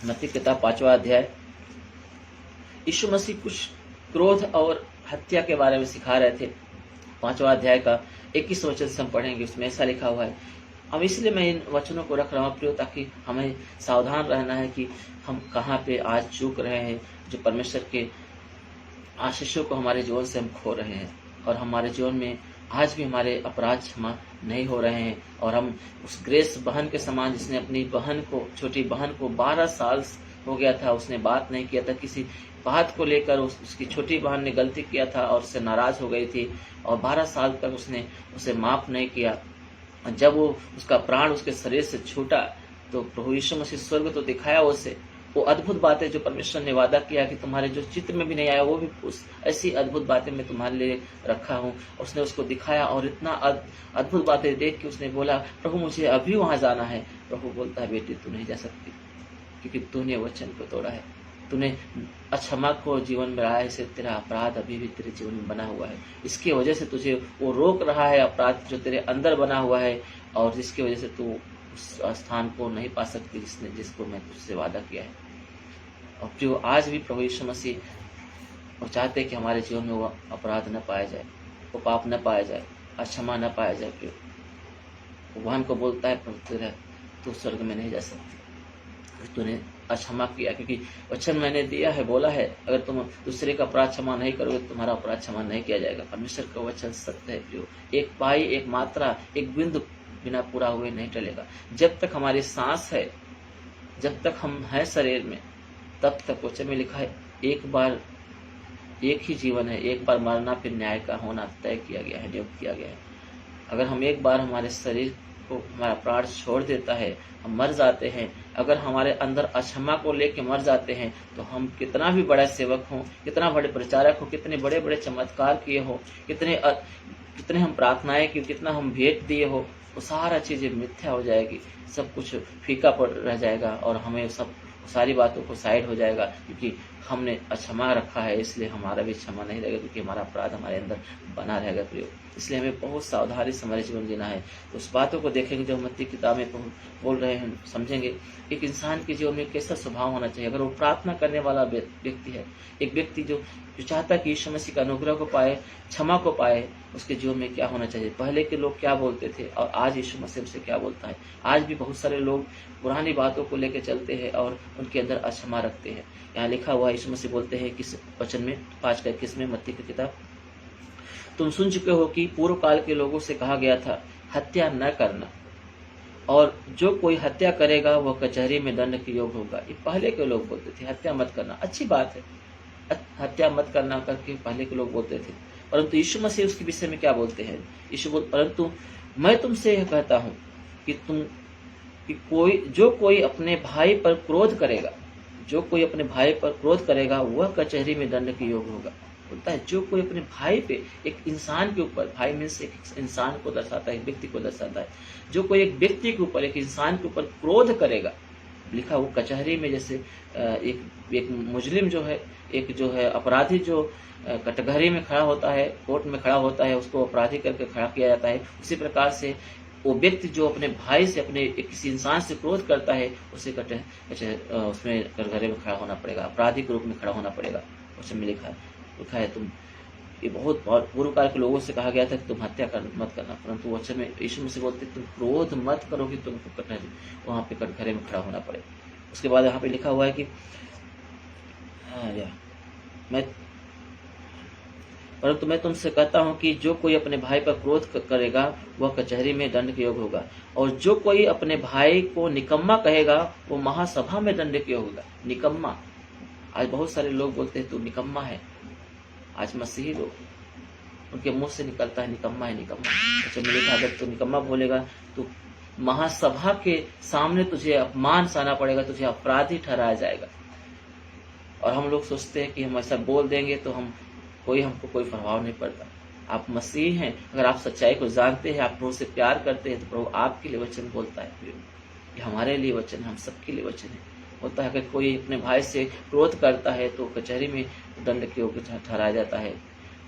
मत्ती किताब 5वां अध्याय। यीशु मसीह कुछ क्रोध और हत्या के बारे में सिखा रहे थे। 5वां अध्याय का 21 वचन से हम पढ़ेंगे, उसमें ऐसा लिखा हुआ है। अब इसलिए मैं इन वचनों को रख रहा हूँ प्रियो, ताकि हमें सावधान रहना है कि हम कहाँ पे आज चूक रहे हैं, जो परमेश्वर के आशीषों को हमारे जीवन से हम खो रहे हैं और हमारे जीवन में आज भी हमारे अपराध क्षमा नहीं हो रहे हैं, और हम उस ग्रेस बहन के समान, जिसने अपनी बहन को, छोटी बहन को 12 साल हो गया था, उसने बात नहीं किया था, किसी बात को लेकर उसकी छोटी बहन ने गलती किया था और उससे नाराज हो गई थी, और 12 साल तक उसने उसे माफ नहीं किया। जब वो उसका प्राण उसके शरीर से छूटा तो प्रभु यीशु मसीह स्वर्ग तो दिखाया उसे, वो अद्भुत बातें जो परमेश्वर ने वादा किया कि तुम्हारे जो चित्र में भी नहीं आया, वो भी उस ऐसी अद्भुत बातें मैं तुम्हारे लिए रखा हूँ, उसने उसको दिखाया। और इतना अद्भुत बातें देख के उसने बोला, प्रभु मुझे अभी वहां जाना है। प्रभु बोलता है, बेटी तू नहीं जा सकती, क्योंकि तूने वचन को तोड़ा है, तूने अक्षमा को जीवन में लाया है, इससे तेरा अपराध अभी भी तेरे जीवन में बना हुआ है। इसकी वजह से तुझे वो रोक रहा है, अपराध जो तेरे अंदर बना हुआ है, और जिसकी वजह से तू उस स्थान को नहीं पा सकती जिसको मैं तुझसे वादा किया है। और जो आज भी प्रभु यीशु मसीह वो चाहते कि हमारे जीवन में वो अपराध न पाया जाए, वो पाप न पाया जाए, अक्षमा न पाया जाए। प्रियो, भगवान को बोलता है, प्रभु तू स्वर्ग में नहीं जा सकती, तूने अक्षमा किया, क्योंकि वचन मैंने दिया है, बोला है, अगर तुम दूसरे का अपराध क्षमा नहीं करोगे तो तुम्हारा अपराध क्षमा नहीं किया जाएगा। परमेश्वर का वचन सत्य है। प्रियो, एक पाई, एक मात्रा, एक बिंदु बिना पूरा हुए नहीं टलेगा। जब तक हमारी सांस है, जब तक हम हैं शरीर में, तब तक वचन में लिखा है, एक बार एक ही जीवन है, एक बार मरना फिर न्याय का होना तय किया गया है, नियुक्त किया गया है। अगर हम एक बार हमारे शरीर को, हमारा प्राण छोड़ देता है, हम मर जाते हैं, अगर हमारे अंदर अक्षमा को लेके मर जाते हैं, तो हम कितना भी बड़ा सेवक हो, कितना बड़े प्रचारक हो, कितने बड़े बड़े चमत्कार किए हो, कितने हम प्रार्थनाएं की, कितना हम भेंट दिए हो, वो सारा चीजें मिथ्या हो जाएगी, सब कुछ फीका पड़ रह जाएगा, और हमें सब सारी बातों को साइड हो जाएगा, क्योंकि हमने अक्षमा रखा है, इसलिए हमारा भी क्षमा नहीं रहेगा, क्योंकि हमारा अपराध हमारे अंदर बना रहेगा। प्रियो, इसलिए हमें बहुत सावधानी से हमारे जीवन जीना है। तो उस बातों को देखेंगे जो मत्ती किताब में बोल रहे हैं, समझेंगे एक इंसान के जीवन में कैसा स्वभाव होना चाहिए। अगर वो प्रार्थना करने वाला व्यक्ति है, एक व्यक्ति जो चाहता है कि यीशु मसीह का अनुग्रह को पाए, क्षमा को पाए, उसके जीवन में क्या होना चाहिए। पहले के लोग क्या बोलते थे और आज यीशु मसीह से क्या बोलता है। आज भी बहुत सारे लोग पुरानी बातों को लेकर चलते हैं और उनके अंदर अक्षमा रखते हैं। यहाँ लिखा हुआ यीशु मसीह बोलते हैं किस वचन में, 5:21 में, मत्ती की किताब, तुम सुन चुके हो कि पूर्व काल के लोगों से कहा गया था, हत्या न करना, और जो कोई हत्या करेगा वह कचहरी में दंड के योग्य होगा। ये पहले के लोग बोलते थे, हत्या मत करना, अच्छी बात है, हत्या मत करना करके पहले के लोग बोलते थे। परंतु यीशु मसीह उसके विषय में क्या बोलते हैं। यीशु बोल, परंतु मैं तुमसे यह कहता हूं कि जो कोई अपने भाई पर क्रोध करेगा, जो कोई अपने भाई पर क्रोध करेगा वह कचहरी में दंड के योग्य होगा। बोलता है जो कोई अपने भाई पे, एक इंसान के ऊपर, भाई मीन्स एक इंसान को दर्शाता है, एक व्यक्ति को दर्शाता है, जो कोई एक व्यक्ति के ऊपर, एक इंसान के ऊपर क्रोध करेगा, लिखा वो कचहरी में, जैसे एक मुजरिम जो है, एक जो है अपराधी जो कटघरे में खड़ा होता है, कोर्ट में खड़ा होता है, उसको अपराधी करके खड़ा किया जाता है, उसी प्रकार से वो व्यक्ति जो अपने भाई से, अपने किसी इंसान से क्रोध करता है, उसे उसमें कटघरे में खड़ा होना पड़ेगा, अपराधी के रूप में खड़ा होना पड़ेगा। उसमें लिखा है तुम, ये बहुत पूर्व काल के लोगों से कहा गया था कि तुम हत्या मत करना, परंतु वचन में यीशु मसीह बोलते तुम क्रोध मत करो कि तुमको वहां पे कटघरे में खड़ा होना पड़े। उसके बाद यहाँ पे लिखा हुआ है कि परंतु मैं तुमसे कहता हूं कि जो कोई अपने भाई पर क्रोध करेगा वह कचहरी में दंड के योग्य होगा, और जो कोई अपने भाई को निकम्मा कहेगा वो महासभा में दंड के योग्य होगा। निकम्मा, आज बहुत सारे लोग बोलते हैं तू निकम्मा है, आज मसीही लोग, उनके मुंह से निकलता है निकम्मा है, निकम्मा। अच्छा, मैंने कहा अगर तू निकम्मा बोलेगा तो महासभा के सामने तुझे अपमान सहना पड़ेगा, तुझे अपराधी ठहराया जाएगा। और हम लोग सोचते हैं कि हम ऐसा बोल देंगे तो हमको कोई प्रभाव नहीं पड़ता। आप मसीह हैं, अगर आप सच्चाई को जानते हैं, आप प्रभु से प्यार करते हैं, तो प्रभु आपके लिए वचन बोलता है। ये हमारे लिए वचन है, हम सबके लिए वचन है। होता है अगर कोई अपने भाई से क्रोध करता है तो कचहरी में दंड के योग्य ठहराया जाता है।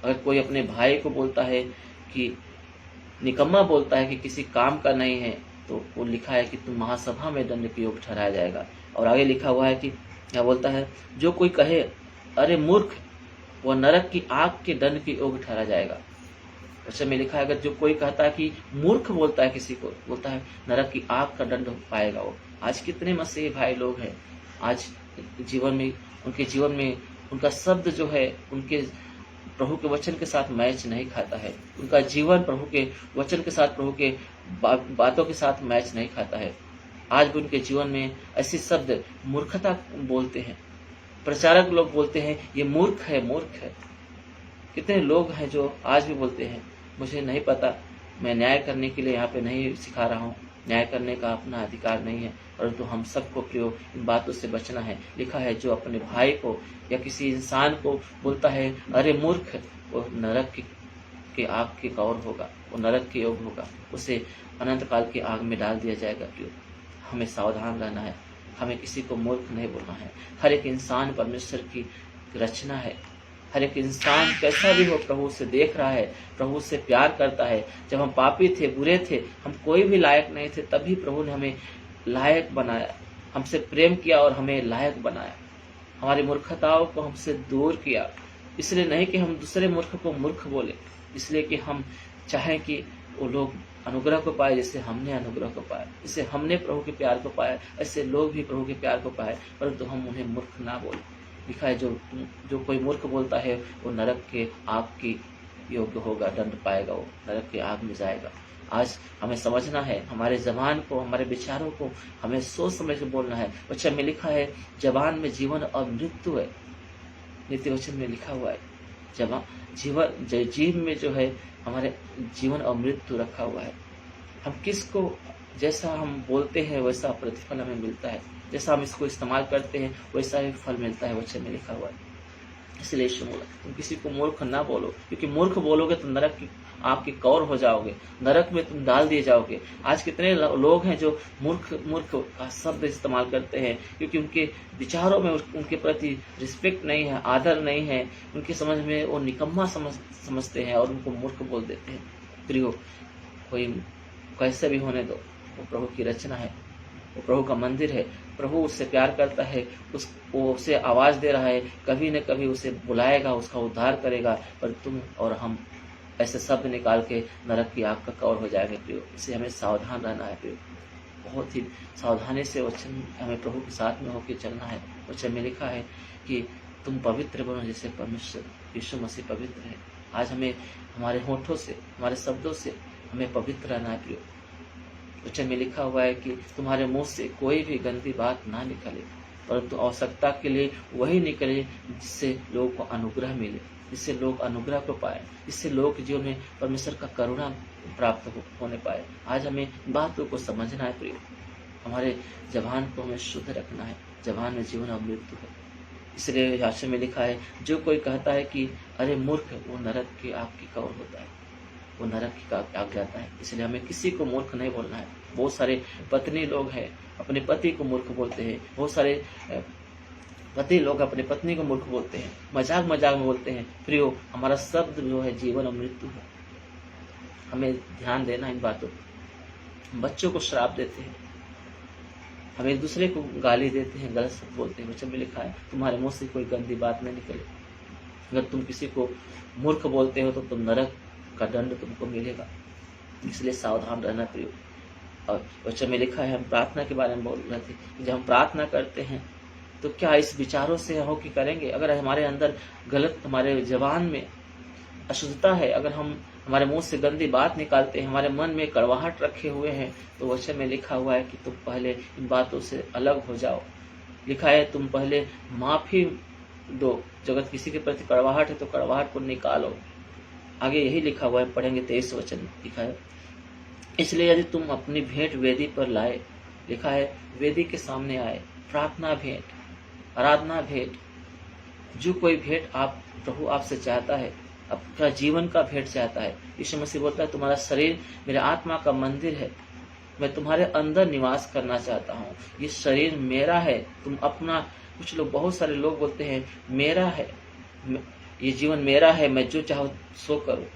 अगर कोई अपने भाई को बोलता है कि निकम्मा बोलता है कि किसी काम का नहीं है, तो वो लिखा है कि तुम महासभा में दंड के योग्य ठहराया जाएगा। और आगे लिखा हुआ है कि क्या बोलता है, जो कोई कहे अरे मूर्ख, वह नरक की आग के दंड के योग्य ठहरा जाएगा। वचन में लिखा है अगर जो कोई कहता है कि मूर्ख बोलता है, किसी को बोलता है, नरक की आग का दंड पाएगा वो। आज कितने मसीही भाई लोग हैं, आज उनके जीवन में उनका शब्द जो है, उनके प्रभु के वचन के साथ मैच नहीं खाता है। उनका जीवन प्रभु के वचन के साथ, प्रभु के बातों के साथ मैच नहीं खाता है। आज भी उनके जीवन में ऐसे शब्द मूर्खता बोलते हैं। प्रचारक लोग बोलते हैं ये मूर्ख है, मूर्ख है। कितने लोग हैं जो आज भी बोलते हैं मुझे नहीं पता, मैं न्याय करने के लिए यहाँ पे नहीं सिखा रहा हूँ, न्याय करने का अपना अधिकार नहीं है, परंतु हम सबको प्रियो इन बातों से बचना है। लिखा है जो अपने भाई को या किसी इंसान को बोलता है अरे मूर्ख, वो नरक की आग की कौर होगा, वो नरक के योग होगा, उसे अनंत काल की आग में डाल दिया जाएगा। प्रियो हमें सावधान रहना है, हमें किसी को मूर्ख नहीं बोलना है। हर एक इंसान परमेश्वर की रचना है। हर एक इंसान कैसा भी हो प्रभु से देख रहा है, प्रभु से प्यार करता है। जब हम पापी थे, बुरे थे, हम कोई भी लायक नहीं थे, तभी प्रभु ने हमें लायक बनाया, हमसे प्रेम किया और हमें लायक बनाया। हमारी मूर्खताओं को हमसे दूर किया। इसलिए नहीं कि हम दूसरे मूर्ख को मूर्ख बोले, इसलिए कि हम चाहें कि वो लोग अनुग्रह को पाए जैसे हमने अनुग्रह को पाया, जैसे हमने प्रभु के प्यार को पाया, ऐसे लोग भी प्रभु के प्यार को पाए, परंतु हम उन्हें मूर्ख ना बोले। लिखा है जो कोई मूर्ख बोलता है वो नरक के आग की योग्य होगा, दंड पाएगा, वो नरक के आग में जाएगा। आज हमें समझना है, हमारे जबान को, हमारे विचारों को हमें सोच समझ के बोलना है। वचन में लिखा है जबान में जीवन और मृत्यु है। नित्य वचन में लिखा हुआ है जीव में जो है हमारे जीवन और मृत्यु रखा हुआ है। हम किसको जैसा हम बोलते हैं वैसा प्रतिफल हमें मिलता है, जैसा हम इसको इस्तेमाल करते हैं वैसा ही फल मिलता है, वचन में लिखा हुआ है। इसलिए यीशु बोला तुम किसी को मूर्ख ना बोलो, क्योंकि मूर्ख बोलोगे तो नरक की आपकी कौर हो जाओगे, नरक में तुम डाल दिए जाओगे। आज कितने लोग हैं जो मूर्ख का शब्द इस्तेमाल करते हैं, क्योंकि उनके विचारों में उनके प्रति रिस्पेक्ट नहीं है, आदर नहीं है, उनकी समझ में वो निकम्मा समझते हैं और उनको मूर्ख बोल देते हैं। प्रियो कोई कैसे भी होने दो, वो प्रभु की रचना है, वो प्रभु का मंदिर है, प्रभु उससे प्यार करता है, वो उसे आवाज दे रहा है, कभी न कभी उसे बुलाएगा, उसका उद्धार करेगा। पर तुम और हम ऐसे शब्द निकाल के नरक की आग का कौर हो जाएंगे। प्रियो इससे हमें सावधान रहना है। प्रियो बहुत ही सावधानी से वचन हमें प्रभु के साथ में होकर चलना है। वचन में लिखा है कि तुम पवित्र बनो जैसे परमेश्वर यीशु मसीह पवित्र है। आज हमें हमारे होठों से, हमारे शब्दों से हमें पवित्र रहना है। प्रियो वचन में लिखा हुआ है कि तुम्हारे मुंह से कोई भी गंदी बात ना निकले, परंतु आवश्यकता के लिए वही निकले जिससे लोगों को अनुग्रह मिले, जिससे लोग अनुग्रह को पाए, जिससे लोग के जीवन में परमेश्वर का करुणा प्राप्त होने पाए। आज हमें बातों को समझना है। प्रिय हमारे जबान को हमें शुद्ध रखना है, जबान में जीवन और मृत्यु है। इसलिए शास्त्र में लिखा है जो कोई कहता है कि अरे मूर्ख, वो नरक की आग की कौर होता है, वो नरक की आग जाता है। इसलिए हमें किसी को मूर्ख नहीं बोलना है। बहुत सारे पत्नी लोग हैं अपने पति को मूर्ख बोलते हैं, बहुत सारे पति लोग अपने पत्नी को मूर्ख बोलते हैं, मजाक में बोलते हैं। प्रियो हमारा शब्द जो है जीवन और मृत्यु है, हमें ध्यान देना इन बातों पर। बच्चों को श्राप देते हैं, हम एक दूसरे को गाली देते हैं, गलत शब्द बोलते हैं। वचन में लिखा है तुम्हारे मुंह से कोई गंदी बात न निकले। अगर तुम किसी को मूर्ख बोलते हो तो तुम नरक का दंड तुमको मिलेगा। इसलिए सावधान रहना प्रियो। और वचन में लिखा है, हम प्रार्थना के बारे में बोल रहे थे कि जब हम प्रार्थना करते हैं तो क्या इस विचारों से हो कि करेंगे। अगर हमारे अंदर गलत, हमारे जबान में अशुद्धता है, अगर हम हमारे मुंह से गंदी बात निकालते हैं, हमारे मन में कड़वाहट रखे हुए हैं, तो वचन में लिखा हुआ है कि तुम पहले इन बातों से अलग हो जाओ। लिखा है तुम पहले माफी दो। जगत किसी के प्रति कड़वाहट है तो कड़वाहट को निकालो। आगे यही लिखा हुआ है, पढ़ेंगे 23 वचन में लिखा है, इसलिए यदि तुम अपनी भेंट वेदी पर लाए, लिखा है वेदी के सामने आए, प्रार्थना भेंट, आराधना भेंट, जो कोई भेंट आप प्रभु आपसे चाहता है, आपका जीवन का भेंट चाहता है। यीशु मसीह बोलता है तुम्हारा शरीर मेरे आत्मा का मंदिर है, मैं तुम्हारे अंदर निवास करना चाहता हूँ, ये शरीर मेरा है, तुम अपना। कुछ लोग, बहुत सारे लोग बोलते हैं मेरा है, ये जीवन मेरा है, मैं जो चाहूँ सो करूँ।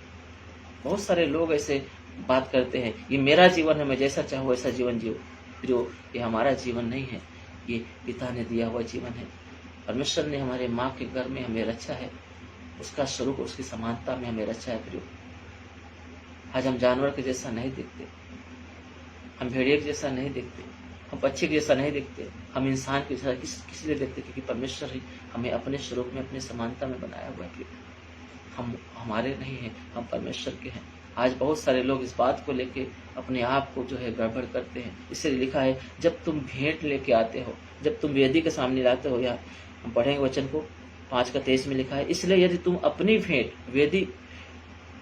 बहुत सारे लोग ऐसे बात करते हैं, ये मेरा जीवन है, मैं जैसा चाहूँ वैसा जीवन जीऊँ। जो ये हमारा जीवन नहीं है, ये पिता ने दिया हुआ जीवन है। परमेश्वर ने हमारे माँ के घर में हमें रचा है, उसका स्वरूप, उसकी समानता में हमें रचा है। प्रियो आज हम जानवर के जैसा नहीं दिखते, हम भेड़िए के जैसा नहीं दिखते, हम पक्षी के जैसा नहीं दिखते, हम इंसान के जैसा किसी लिए दिखते, क्योंकि परमेश्वर ही हमें अपने स्वरूप में, अपनी समानता में बनाया हुआ है। हम हमारे नहीं हैं, हम परमेश्वर के हैं। आज बहुत सारे लोग इस बात को लेके अपने आप को जो है गड़बड़ करते हैं। इसलिए लिखा है, जब तुम भेंट लेके आते हो, जब तुम वेदी के सामने लाते हो, या हम पढ़ेंगे वचन को 5:23 में लिखा है, इसलिए यदि तुम अपनी भेंट वेदी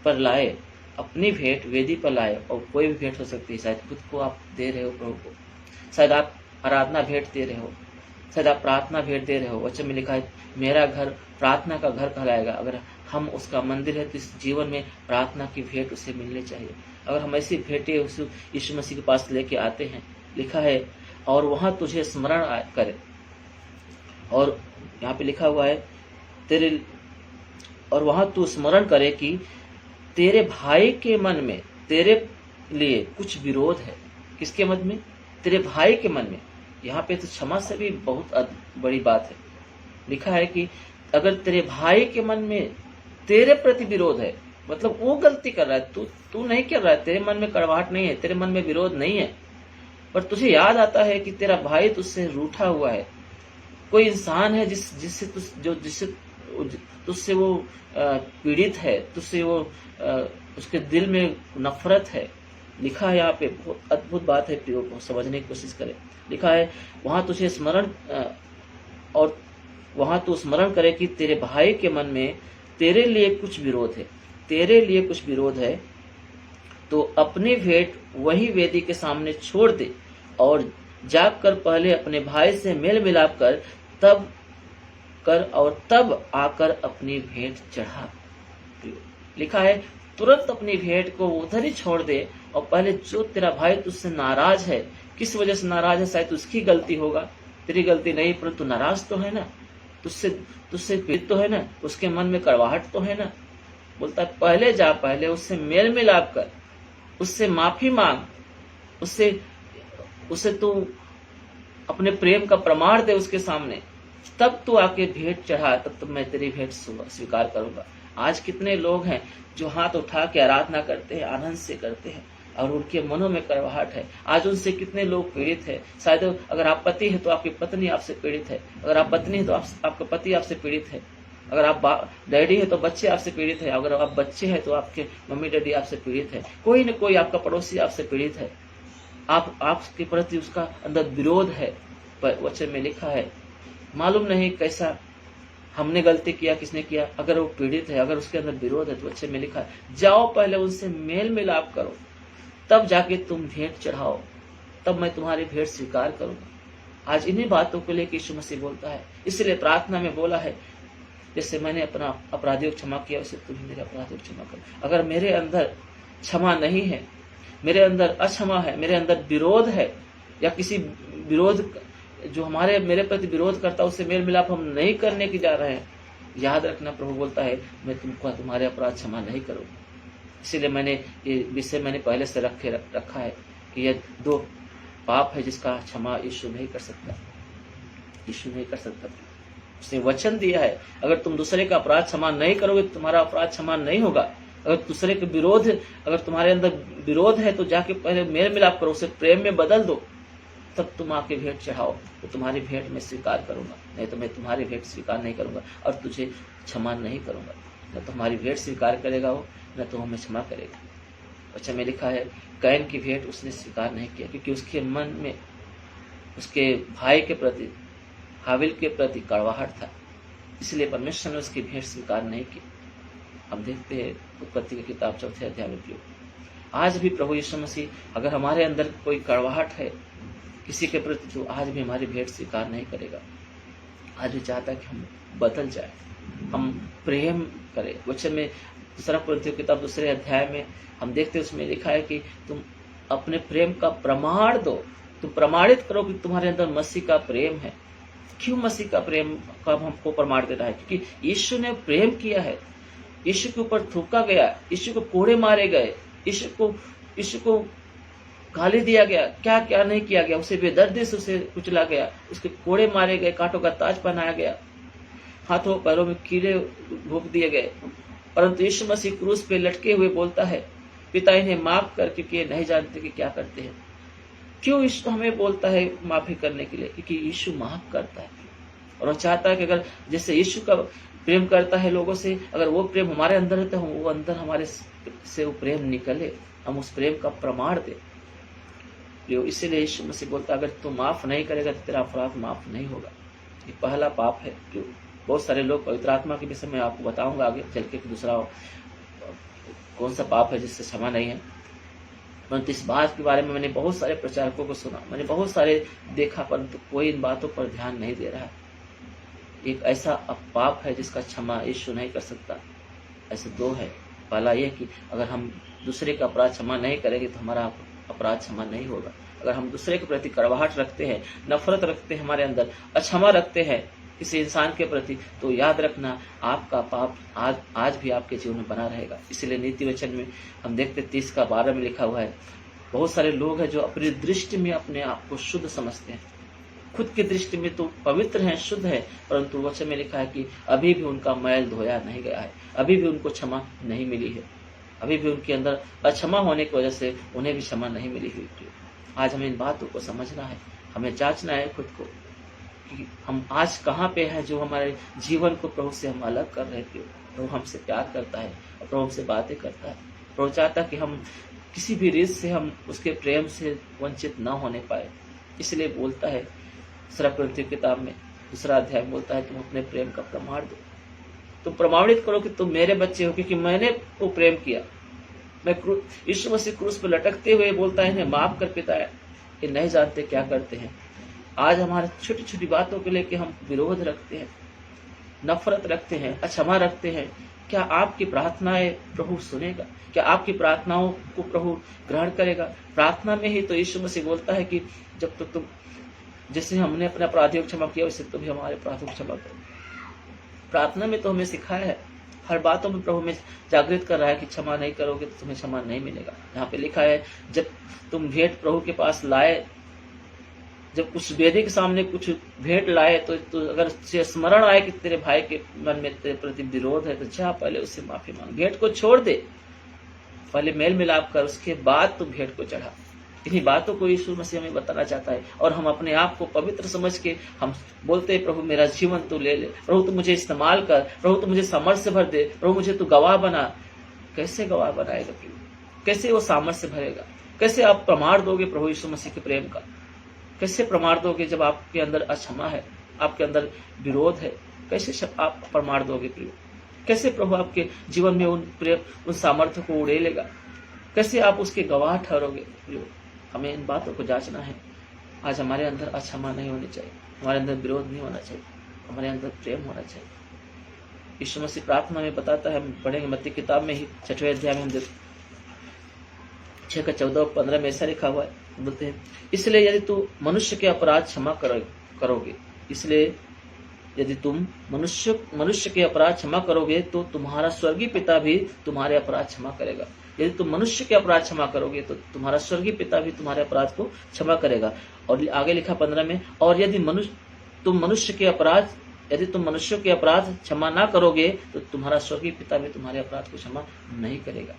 पर लाए, अपनी भेंट वेदी पर लाए, और कोई भी भेंट हो सकती है, शायद खुद को आप दे रहे हो प्रभु को, शायद आप आराधना भेंट दे रहे हो, शायद आप प्रार्थना भेंट दे रहे हो। वचन में लिखा है, मेरा घर प्रार्थना का घर कहलाएगा। अगर हम उसका मंदिर है तो इस जीवन में प्रार्थना की भेंट उसे मिलनी चाहिए। अगर हम ऐसी भेंटें उस यीशु मसीह के पास लेके आते हैं, लिखा है, और वहां तुझे स्मरण करे, और यहाँ पे लिखा हुआ है तेरे, और वहां तू स्मरण करे कि तेरे भाई के मन में तेरे लिए कुछ विरोध है। किसके मन में? तेरे भाई के मन में। यहाँ पे तो क्षमा से भी बहुत बड़ी बात है। लिखा है कि अगर तेरे भाई के मन में तेरे प्रति विरोध है, मतलब वो गलती कर रहा है, तू नहीं कर रहा है, तेरे मन में कड़वाहट नहीं है, तेरे मन में विरोध नहीं है, पर तुझे याद आता है कि तेरा भाई तुझसे रूठा हुआ है, कोई इंसान है जिससे तुझसे वो पीड़ित है, तुझसे वो उसके दिल में नफरत है। लिखा है यहाँ पे, बहुत अद्भुत बात है, प्रियो को समझने की कोशिश करें। लिखा है, वहां तुझे स्मरण, और वहां तू स्मरण करे कि तेरे भाई के मन में तेरे लिए कुछ विरोध है, तेरे लिए कुछ विरोध है, तो अपनी भेंट वही वेदी के सामने छोड़ दे, और जाकर पहले अपने भाई से मेल मिलाप कर, तब आकर अपनी भेंट चढ़ा। लिखा है, तुरंत अपनी भेंट को उधर ही छोड़ दे, और पहले जो तेरा भाई तुझसे नाराज है, किस वजह से नाराज है, शायद उसकी गलती होगा, तेरी गलती नहीं, परंतु नाराज तो है ना, तुझसे पीड़ित तो है ना, उसके मन में कड़वाहट तो है ना। बोलता है, पहले जा, पहले उससे मेल मिलाप कर, उससे माफी मांग, उससे तू अपने प्रेम का प्रमाण दे उसके सामने, तब तू आके भेंट चढ़ा, तब तो मैं तेरी भेंट स्वीकार करूंगा। आज कितने लोग हैं जो हाथ उठा के आराधना करते हैं, आनंद से करते हैं, और उनके मनों में कड़वाहट है। आज उनसे कितने लोग पीड़ित है। शायद अगर आप पति है तो आपकी पत्नी आपसे पीड़ित है, अगर आप पत्नी है तो आपका पति आपसे पीड़ित है, अगर आप डैडी है तो बच्चे आपसे पीड़ित है, अगर आप बच्चे हैं तो आपके मम्मी डैडी आपसे पीड़ित है, कोई न कोई आपका पड़ोसी आपसे पीड़ित है, आपके प्रति उसका अंदर विरोध है। पर वचन में लिखा है, मालूम नहीं कैसा हमने गलती किया, किसने किया, अगर वो पीड़ित है, अगर उसके अंदर विरोध है, तो वचन में लिखा है, जाओ पहले उनसे मेल मिलाप करो, तब जाके तुम भेंट चढ़ाओ, तब मैं तुम्हारी भेंट स्वीकार करूंगा। आज इन्हीं बातों को लेकर यीशु मसीह बोलता है। इसलिए प्रार्थना में बोला है, जैसे मैंने अपना अपराधियों को क्षमा किया, वैसे तुम मेरे अपराधियों को क्षमा करो। अगर मेरे अंदर क्षमा नहीं है, मेरे अंदर अक्षमा है, मेरे अंदर विरोध है, या किसी विरोध जो मेरे प्रति विरोध करता, उससे मेल मिलाप हम नहीं करने की जा रहे हैं, याद रखना, प्रभु बोलता है, मैं तुमको तुम्हारे अपराध क्षमा नहीं करूंगा। इसीलिए मैंने ये विषय पहले से रखा है कि ये 2 पाप है जिसका क्षमा यीशु नहीं कर सकता, यीशु नहीं कर सकता। उसने वचन दिया है, अगर तुम दूसरे का अपराध क्षमा नहीं करोगे तो तुम्हारा अपराध क्षमा नहीं होगा। अगर दूसरे के विरोध, अगर तुम्हारे अंदर विरोध है, तो जाके पहले मेल मिलाप करो, उसे प्रेम में बदल दो, तब तुम आके भेंट चढ़ाओ, तो तुम्हारी भेंट में स्वीकार करूंगा, नहीं तो मैं तुम्हारी भेंट स्वीकार नहीं करूंगा, और तुझे क्षमा नहीं करूंगा। न तुम्हारी भेंट स्वीकार करेगा वो, न तो हमें क्षमा करेगा। अच्छा में लिखा है, कैन की भेंट उसने स्वीकार नहीं किया, क्योंकि उसके मन में उसके भाई के प्रति, हाबिल के प्रति कड़वाहट था, इसलिए परमेश्वर ने उसकी भेंट स्वीकार नहीं की। हम देखते हैं उत्पत्ति की किताब 4 अध्याय में प्रयोग। आज भी प्रभु यीशु मसीह, अगर हमारे अंदर कोई कड़वाहट है किसी के प्रति, तो आज भी हमारी भेंट स्वीकार नहीं करेगा। आज भी चाहता है कि हम बदल जाए, हम प्रेम करें। वचन में 2 कुरिन्थियों की किताब 2 अध्याय में हम देखते हैं, उसमें लिखा है कि तुम अपने प्रेम का प्रमाण दो, तुम प्रमाणित करो कि तुम्हारे अंदर मसीह का प्रेम है। क्यों मसीह का प्रेम का हमको प्रमाण देना है? क्योंकि यीशु ने प्रेम किया है, यीशु के ऊपर थूका गया, यीशु को कोड़े मारे गए, यीशु को गाली दिया गया, क्या क्या नहीं किया गया, उसे बेदर्दी से उसे कुचला गया, उसके कोड़े मारे गए, कांटों का ताज पहनाया गया, हाथों पैरों में कीड़े घोंप दिए गए, परंतु यीशु मसीह क्रूस पे लटके हुए बोलता है, पिता इन्हें माफ कर, क्योंकि ये नहीं जानते कि क्या करते हैं। क्यों यीशु हमें बोलता है माफी करने के लिए? क्योंकि यीशु माफ करता है, और वो चाहता है कि अगर जैसे यीशु का प्रेम करता है लोगों से, अगर वो प्रेम हमारे अंदर है तो वो अंदर हमारे से वो प्रेम निकले, हम उस प्रेम का प्रमाण दें। इसीलिए यीशु मसीह बोलता है अगर तू माफ नहीं करेगा तो तेरा अपराध माफ नहीं होगा। ये पहला पाप है। बहुत सारे लोग पवित्र आत्मा के विषय में आपको बताऊंगा आगे चल के दूसरा कौन सा पाप है जिससे क्षमा नहीं है। परंतु इस बात के बारे में मैंने बहुत सारे प्रचारकों को सुना, मैंने बहुत सारे देखा, परंतु कोई इन बातों पर ध्यान नहीं दे रहा है। एक ऐसा पाप है जिसका क्षमा यीशु नहीं कर सकता। ऐसे दो है। पहला ये कि अगर हम दूसरे का अपराध क्षमा नहीं करेंगे तो हमारा अपराध क्षमा नहीं होगा। अगर हम दूसरे के प्रति कड़वाहट रखते हैं, नफरत रखते हैं, हमारे अंदर अक्षमा रखते हैं किसी इंसान के प्रति, तो याद रखना आपका पाप आज भी आपके जीवन में बना रहेगा। इसलिए नीति वचन में हम देखते 30:12 में लिखा हुआ है, बहुत सारे लोग हैं जो अपनी दृष्टि में अपने आप को शुद्ध समझते हैं, खुद की दृष्टि में तो पवित्र हैं, शुद्ध है, परंतु वचन में लिखा है कि अभी भी उनका मैल धोया नहीं गया है, अभी भी उनको क्षमा नहीं मिली है, अभी भी उनके अंदर अक्षमा होने की वजह से उन्हें भी क्षमा नहीं मिली हुई। आज हमें इन बातों को समझना है, हमें जांचना है खुद को कि हम आज कहाँ पे हैं, जो हमारे जीवन को प्रभु से हम अलग कर रहे थे। प्रभु हमसे प्यार करता है और प्रभु हमसे बातें करता है। प्रभु चाहता कि हम किसी भी रीत से हम उसके प्रेम से वंचित न होने पाए। इसलिए बोलता है सरप्रवृत्ति किताब में 2 अध्याय बोलता है तुम अपने प्रेम का प्रमाण दो, तुम प्रमाणित करो कि तुम मेरे बच्चे हो क्योंकि मैंने वो प्रेम किया। मैं यीशु मसीह क्रूस पर लटकते हुए बोलता है इन्हें माफ कर पिता है, ये नहीं जानते क्या करते हैं। आज हमारे छोटी छोटी बातों को लेकर हम विरोध रखते हैं, नफरत रखते हैं, अक्षमा रखते हैं। क्या आपकी प्रार्थनाएं प्रभु सुनेगा? क्या आपकी प्रार्थनाओं को प्रभु ग्रहण करेगा? प्रार्थना में ही तो यीशु मसीह बोलता है कि जब तक तुम जैसे हमने अपने अपराधियों को क्षमा किया वैसे तुम भी हमारे अपराधों को क्षमा करो। प्रार्थना में तो हमें सिखाया है, हर बातों में प्रभु में जागृत कर रहा है कि क्षमा नहीं करोगे तो तुम्हें क्षमा नहीं मिलेगा। यहाँ पे लिखा है जब तुम भेंट प्रभु के पास लाए, जब उस वेदी के सामने कुछ भेंट लाए तो अगर स्मरण आए कि तेरे भाई के मन में तेरे प्रति विरोध है तो जा पहले उससे माफी मांग, भेंट को छोड़ दे, पहले मेल मिलाप कर, उसके बाद तू भेंट को चढ़ा। इन्हीं बातों को यीशु मसीह हमें बताना चाहता है और हम अपने आप को पवित्र समझ के हम बोलते हैं प्रभु मेरा जीवन तू ले ले, प्रभु तू मुझे इस्तेमाल कर, प्रभु तू मुझे सामर्थ्य भर दे, प्रभु मुझे तू गवाह बना। कैसे गवाह बनाएगा प्रभु? कैसे वो सामर्थ्य भरेगा? कैसे आप प्रमाण दोगे प्रभु यीशु मसीह के प्रेम का? कैसे प्रमाण दोगे जब आपके अंदर अक्षमा है, आपके अंदर विरोध है? कैसे आप प्रमाण दोगे प्रभु? कैसे प्रभु आपके जीवन में उन सामर्थ्य को उड़ेलेगा? कैसे आप उसके गवाह ठहरोगे प्रभु? हमें इन बातों को जांचना है। आज हमारे अंदर अक्षमा नहीं होनी चाहिए, हमारे अंदर विरोध नहीं होना चाहिए, हमारे अंदर प्रेम होना चाहिए। यीशु मसीह प्रार्थना में बताता है, हम पढ़ेंगे मत्ती किताब में ही 6वें अध्याय में हम 6:14-15 में ऐसा लिखा हुआ है, बोलते हैं इसलिए यदि तू मनुष्य के अपराध क्षमा करोगे, इसलिए यदि तुम मनुष्य के अपराध क्षमा करोगे तो तुम्हारा स्वर्गीय पिता भी तुम्हारे अपराध क्षमा करेगा। यदि तुम मनुष्य के अपराध क्षमा करोगे तो तुम्हारा स्वर्गीय पिता भी तुम्हारे अपराध को क्षमा करेगा। और आगे लिखा 15 में, और यदि तुम मनुष्यों के अपराध क्षमा ना करोगे तो तुम्हारा स्वर्गीय पिता भी तुम्हारे अपराध को क्षमा नहीं करेगा।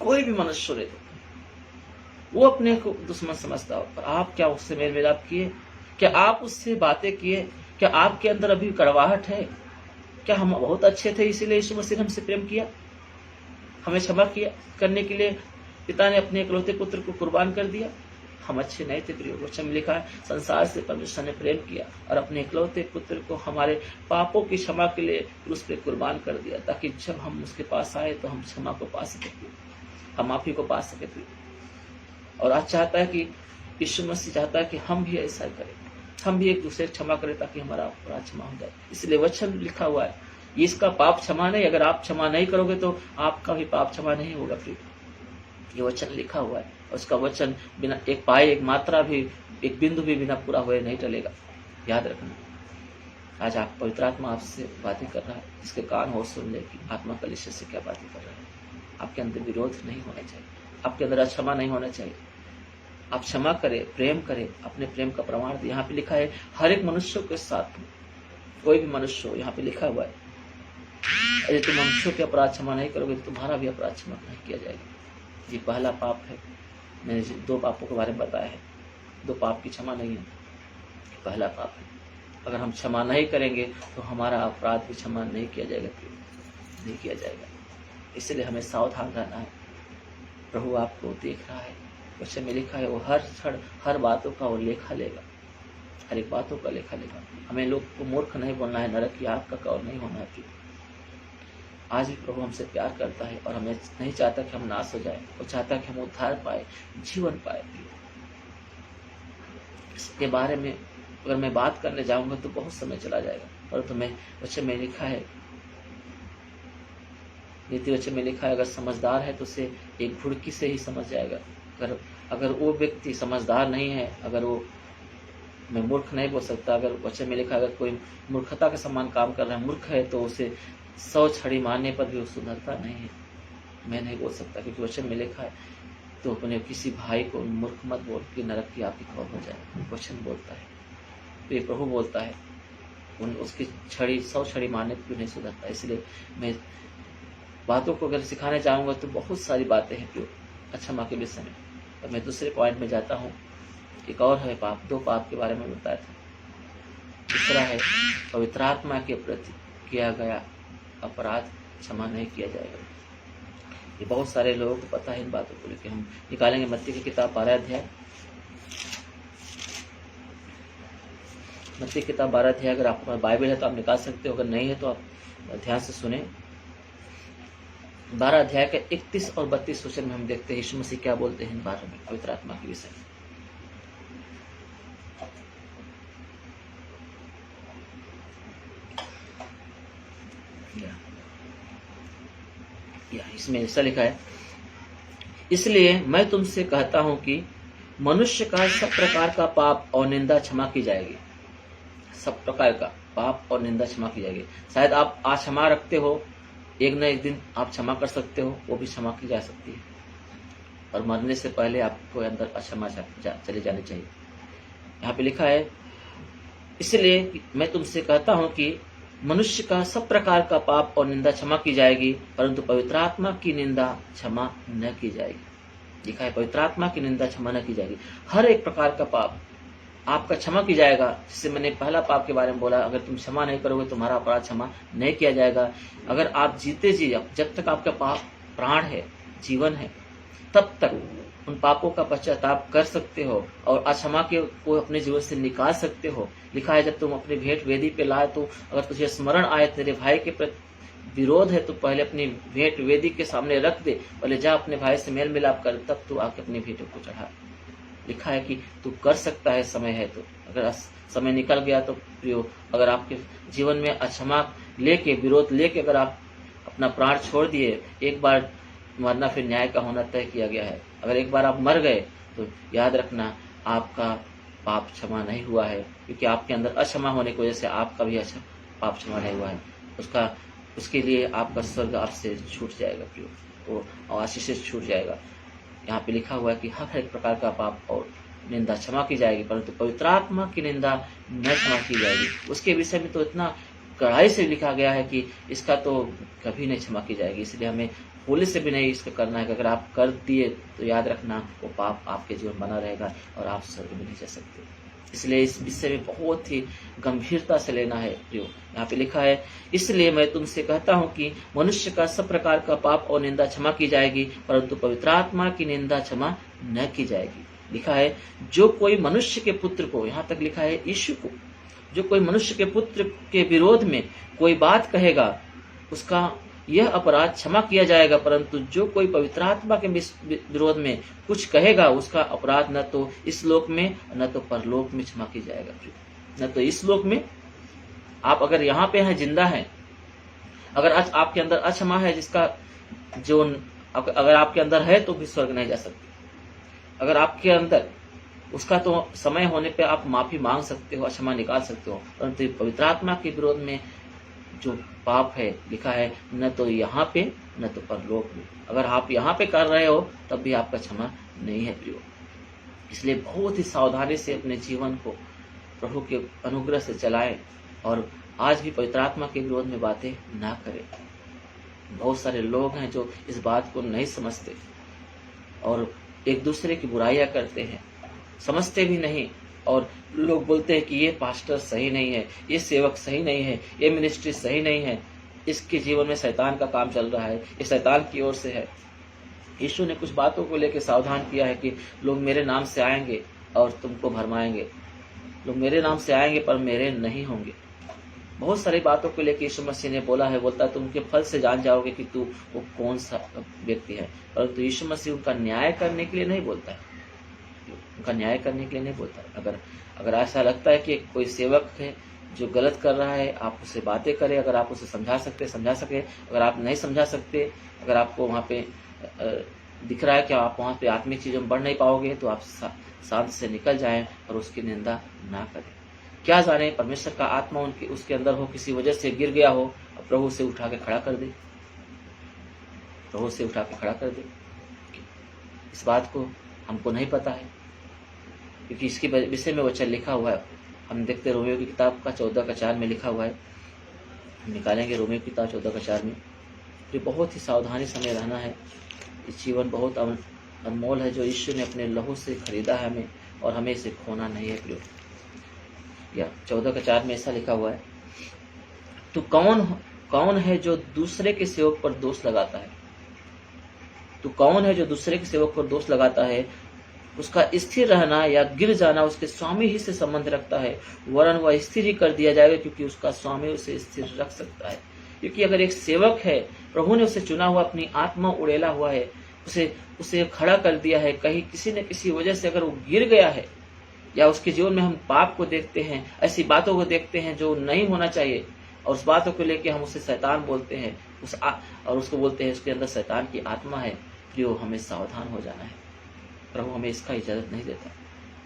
कोई भी मनुष्य रहे वो अपने को दुश्मन समझता हो, पर आप क्या उससे मेल मिलाप किए? क्या आप उससे बातें किए? क्या आपके अंदर अभी कड़वाहट है? क्या हम बहुत अच्छे थे इसीलिए यीशु मसीह ने हमसे प्रेम किया, हमें क्षमा किया करने के लिए पिता ने अपने इकलौते पुत्र को कुर्बान कर दिया? हम अच्छे नहीं थे प्रिय। वचन में लिखा है संसार से परमेश्वर ने प्रेम किया और अपने इकलौते पुत्र को हमारे पापों की क्षमा के लिए क्रूस पे कुर्बान कर दिया, ताकि जब हम उसके पास आए तो हम क्षमा को पा सके, हम माफी को पा सके। और आज चाहता है कि यीशु मसीह चाहता है कि हम भी ऐसा करें, हम भी एक दूसरे को क्षमा करें ताकि हमारा अपराध क्षमा हो जाए। इसलिए वचन लिखा हुआ है ये इसका पाप क्षमा नहीं, अगर आप क्षमा नहीं करोगे तो आपका भी पाप क्षमा नहीं होगा। फिर ये वचन लिखा हुआ है और उसका वचन बिना एक पाए एक मात्रा भी एक बिंदु भी बिना पूरा हुए नहीं टलेगा। याद रखना। आज आप पवित्र आत्मा आपसे बातें कर रहा है, इसके कान हो सुन ले कि आत्मा कलीसिया से क्या बातें कर रहा है। आपके अंदर विरोध नहीं होना चाहिए, आपके अंदर अक्षमा नहीं होना चाहिए। आप क्षमा करें, प्रेम करें, अपने प्रेम का प्रमाण दें। यहाँ पे लिखा है हर एक मनुष्य के साथ, कोई भी मनुष्य हो, यहाँ पे लिखा हुआ है यदि तुम मनुष्यों के अपराध क्षमा नहीं करोगे तो तुम्हारा भी अपराध क्षमा नहीं किया जाएगा। ये पहला पाप है। मैंने 2 पापों के बारे में बताया है, 2 पाप की क्षमा नहीं है, पहला पाप है। अगर हम क्षमा नहीं करेंगे तो हमारा अपराध भी क्षमा नहीं किया जाएगा, नहीं किया जाएगा। इसलिए हमें सावधान रहना है। प्रभु आपको देख रहा है, वचन में लिखा है वो हर क्षण हर बातों का वो लेखा लेगा, हर एक बातों का लेखा लेगा। हमें लोग को मूर्ख नहीं बोलना है, नरक की आग का कौर नहीं होना है। आज भी प्रभु हमसे प्यार करता है और हमें नहीं चाहता कि हम नाश हो जाए, वो चाहता है कि हम उद्धार पाए, जीवन पाए। इसके बारे में अगर मैं बात करने जाऊंगा तो बहुत समय चला जाएगा, और तुम्हें वचन में लिखा है, नीति वचन में लिखा है, अगर समझदार है तो उसे एक घुड़की से ही समझ जाएगा। अगर वो व्यक्ति समझदार नहीं है, अगर वो, मैं मूर्ख नहीं बोल सकता, अगर वचन में लिखा अगर कोई मूर्खता के समान काम कर रहा है, मूर्ख है, तो उसे 100 छड़ी मारने पर भी वो सुधरता नहीं है। मैं नहीं बोल सकता, क्योंकि वचन में लिखा है, तो अपने किसी भाई को मूर्ख मत बोल कि नरक की आग की खौफ हो जाए। वचन बोलता है, तो ये प्रभु बोलता है, उसकी 100 छड़ी मारने पर भी नहीं सुधरता। इसलिए मैं बातों को अगर सिखाने चाहूंगा तो बहुत सारी बातें हैं जो क्षमा के विषय में। और मैं दूसरे पॉइंट में जाता हूँ। एक और है पाप, 2 पाप के बारे में बताया था। तीसरा है पवित्र आत्मा के प्रति किया गया अपराध क्षमा नहीं किया जाएगा। ये बहुत सारे लोगों को पता है इन बातों को लेकर। हम निकालेंगे मत्ती की किताब 12 अध्याय, मत्ती की किताब 12 अध्याय। अगर आपके पास बाइबल है तो आप निकाल सकते हो, अगर नहीं है तो आप ध्यान से सुने। 12 अध्याय के 31 और 32 वचन में हम देखते हैं यीशु मसीह क्या बोलते हैं इन बारे में, पवित्र आत्मा के विषय में। इसमें ऐसा लिखा है, इसलिए मैं तुमसे कहता हूं कि मनुष्य का सब प्रकार का पाप और निंदा क्षमा की जाएगी। सब प्रकार का पाप और निंदा क्षमा की जाएगी। शायद आप आज क्षमा रखते हो, एक न एक दिन आप क्षमा कर सकते हो, वो भी क्षमा की जा सकती है। और मरने से पहले आपको अंदर अक्षमा चले जानी चाहिए। यहाँ पे लिखा है, इसलिए मैं तुमसे कहता हूं कि मनुष्य का सब प्रकार का पाप और निंदा क्षमा की जाएगी, परंतु पवित्र आत्मा की निंदा क्षमा न की जाएगी। लिखा है पवित्र आत्मा की निंदा क्षमा न की जाएगी। हर एक प्रकार का पाप आपका क्षमा की जाएगा। जिससे मैंने पहला पाप के बारे में बोला, अगर तुम क्षमा नहीं करोगे तुम्हारा अपराध क्षमा नहीं किया जाएगा। अगर आप जीते जी, जब तक आपका पाप प्राण है, जीवन है, तब तक उन पापों का पश्चाताप कर सकते हो और अक्षमा के को अपने जीवन से निकाल सकते हो। लिखा है, जब तुम अपनी भेंट वेदी पे लाए तो अगर तुझे स्मरण आए तेरे भाई के प्रति विरोध है तो पहले अपनी भेंट वेदी के सामने रख दे, पहले जा अपने भाई से मेल मिलाप कर, तब तू आके अपनी भेंट को चढ़ा। लिखा है कि तू कर सकता है, समय है तो। अगर समय निकल गया तो प्रियो, अगर आपके जीवन में अक्षमा लेके, विरोध लेके अगर आप अपना प्राण छोड़ दिए, एक बार मरना फिर न्याय का होना तय किया गया है। अगर एक बार आप मर गए तो याद रखना आपका पाप क्षमा नहीं हुआ है, क्योंकि आपके अंदर अक्षमा होने की वजह से आपका भी पाप क्षमा नहीं हुआ है। उसके लिए आपका स्वर्ग आपसे छूट जाएगा प्रियो, वो आशीष से छूट जाएगा। यहाँ पे लिखा हुआ है कि हर एक प्रकार का पाप और निंदा क्षमा की जाएगी, परंतु पवित्र आत्मा की निंदा न क्षमा की जाएगी। उसके विषय में तो इतना कड़ाई से लिखा गया है कि इसका तो कभी नहीं क्षमा की जाएगी। इसलिए हमें भूल से भी नहीं इसको करना है कि अगर आप कर दिए तो याद रखना वो पाप आपके जीवन बना रहेगा और आप स्वर्ग में नहीं जा सकते। इसलिए इस विषय में बहुत ही गंभीरता से लेना है प्रियो। यहाँ पे लिखा है, इसलिए मैं तुमसे कहता हूँ कि मनुष्य का सब प्रकार का पाप और निंदा क्षमा की जाएगी, परंतु पवित्र आत्मा की निंदा क्षमा न की जाएगी। लिखा है, जो कोई मनुष्य के पुत्र को, यहाँ तक लिखा है यीशु को, जो कोई मनुष्य के पुत्र के विरोध में कोई बात कहेगा उसका यह अपराध क्षमा किया जाएगा, परंतु जो कोई पवित्र आत्मा के विरोध में कुछ कहेगा उसका अपराध न तो इस लोक में न तो परलोक में क्षमा किया जाएगा। न तो इस लोक में, आप अगर यहाँ पे हैं, जिंदा हैं, अगर आपके अंदर अक्षमा है, जिसका जो अगर आपके अंदर है तो भी स्वर्ग नहीं जा सकते। अगर आपके अंदर उसका तो समय होने पे आप माफी मांग सकते हो, क्षमा निकाल सकते हो, परंतु पवित्र आत्मा के विरोध में जो पाप है, लिखा है न तो यहाँ पे न तो परलोक में। अगर आप यहाँ पे कर रहे हो तब भी आपका क्षमा नहीं है प्रियो। इसलिए बहुत ही सावधानी से अपने जीवन को प्रभु के अनुग्रह से चलाएं और आज भी पवित्र आत्मा के विरोध में बातें ना करें। बहुत सारे लोग हैं जो इस बात को नहीं समझते और एक दूसरे की बुराइयां करते हैं, समझते भी नहीं और लोग बोलते हैं कि ये पास्टर सही नहीं है, ये सेवक सही नहीं है, ये मिनिस्ट्री सही नहीं है, इसके जीवन में शैतान का काम चल रहा है, ये शैतान की ओर से है। यीशु ने कुछ बातों को लेकर सावधान किया है कि लोग मेरे नाम से आएंगे और तुमको भरमाएंगे, लोग मेरे नाम से आएंगे पर मेरे नहीं होंगे। बहुत सारी बातों को लेकर यीशु मसीह ने बोला है, बोलता है तुम उनके फल से जान जाओगे कि तू वो कौन सा व्यक्ति है। परंतु यीशु मसीह उनका न्याय करने के लिए नहीं बोलता है, उनका न्याय करने के लिए नहीं बोलता है। अगर ऐसा लगता है कि कोई सेवक है जो गलत कर रहा है, आप उससे बातें करें, अगर आप उसे समझा सके, अगर आप नहीं समझा सकते, अगर आपको वहाँ पे दिख रहा है कि आप वहाँ पे आत्मिक चीजों में बढ़ नहीं पाओगे, तो आप शांत से निकल जाएं और उसकी निंदा ना करें। क्या जाने परमेश्वर का आत्मा उसके अंदर हो, किसी वजह से गिर गया हो, प्रभु से उठा के खड़ा कर दे, प्रभु से उठा के खड़ा कर दे। इस बात को हमको नहीं पता है, क्योंकि इसके विषय में वचन लिखा हुआ है। हम देखते रोमियो की किताब का 14:4 में लिखा हुआ है। हम निकालेंगे रोमियो की किताब 14:4 में। ये बहुत ही सावधानी समय रहना है। ये जीवन बहुत अनमोल है जो यीशु ने अपने लहू से खरीदा है हमें, और हमें इसे खोना नहीं है प्रियो। या 14:4 में ऐसा लिखा हुआ है, तू कौन है जो दूसरे के सेवक पर दोष लगाता है? तू कौन है जो दूसरे के सेवक पर दोष लगाता है? उसका स्थिर रहना या गिर जाना उसके स्वामी ही से संबंध रखता है, वरन वह स्थिर ही कर दिया जाएगा, क्योंकि उसका स्वामी उसे स्थिर रख सकता है। क्योंकि अगर एक सेवक है, प्रभु ने उसे चुना हुआ, अपनी आत्मा उड़ेला हुआ है, उसे खड़ा कर दिया है, कहीं किसी न किसी वजह से अगर वो गिर गया है, या उसके जीवन में हम पाप को देखते हैं, ऐसी बातों को देखते हैं जो नहीं होना चाहिए, और उस बातों को लेके हम उसे शैतान बोलते हैं, और उसको बोलते हैं उसके अंदर शैतान की आत्मा है, जो हमें सावधान हो जाना है। प्रभु हमें इसका इजाजत नहीं देता।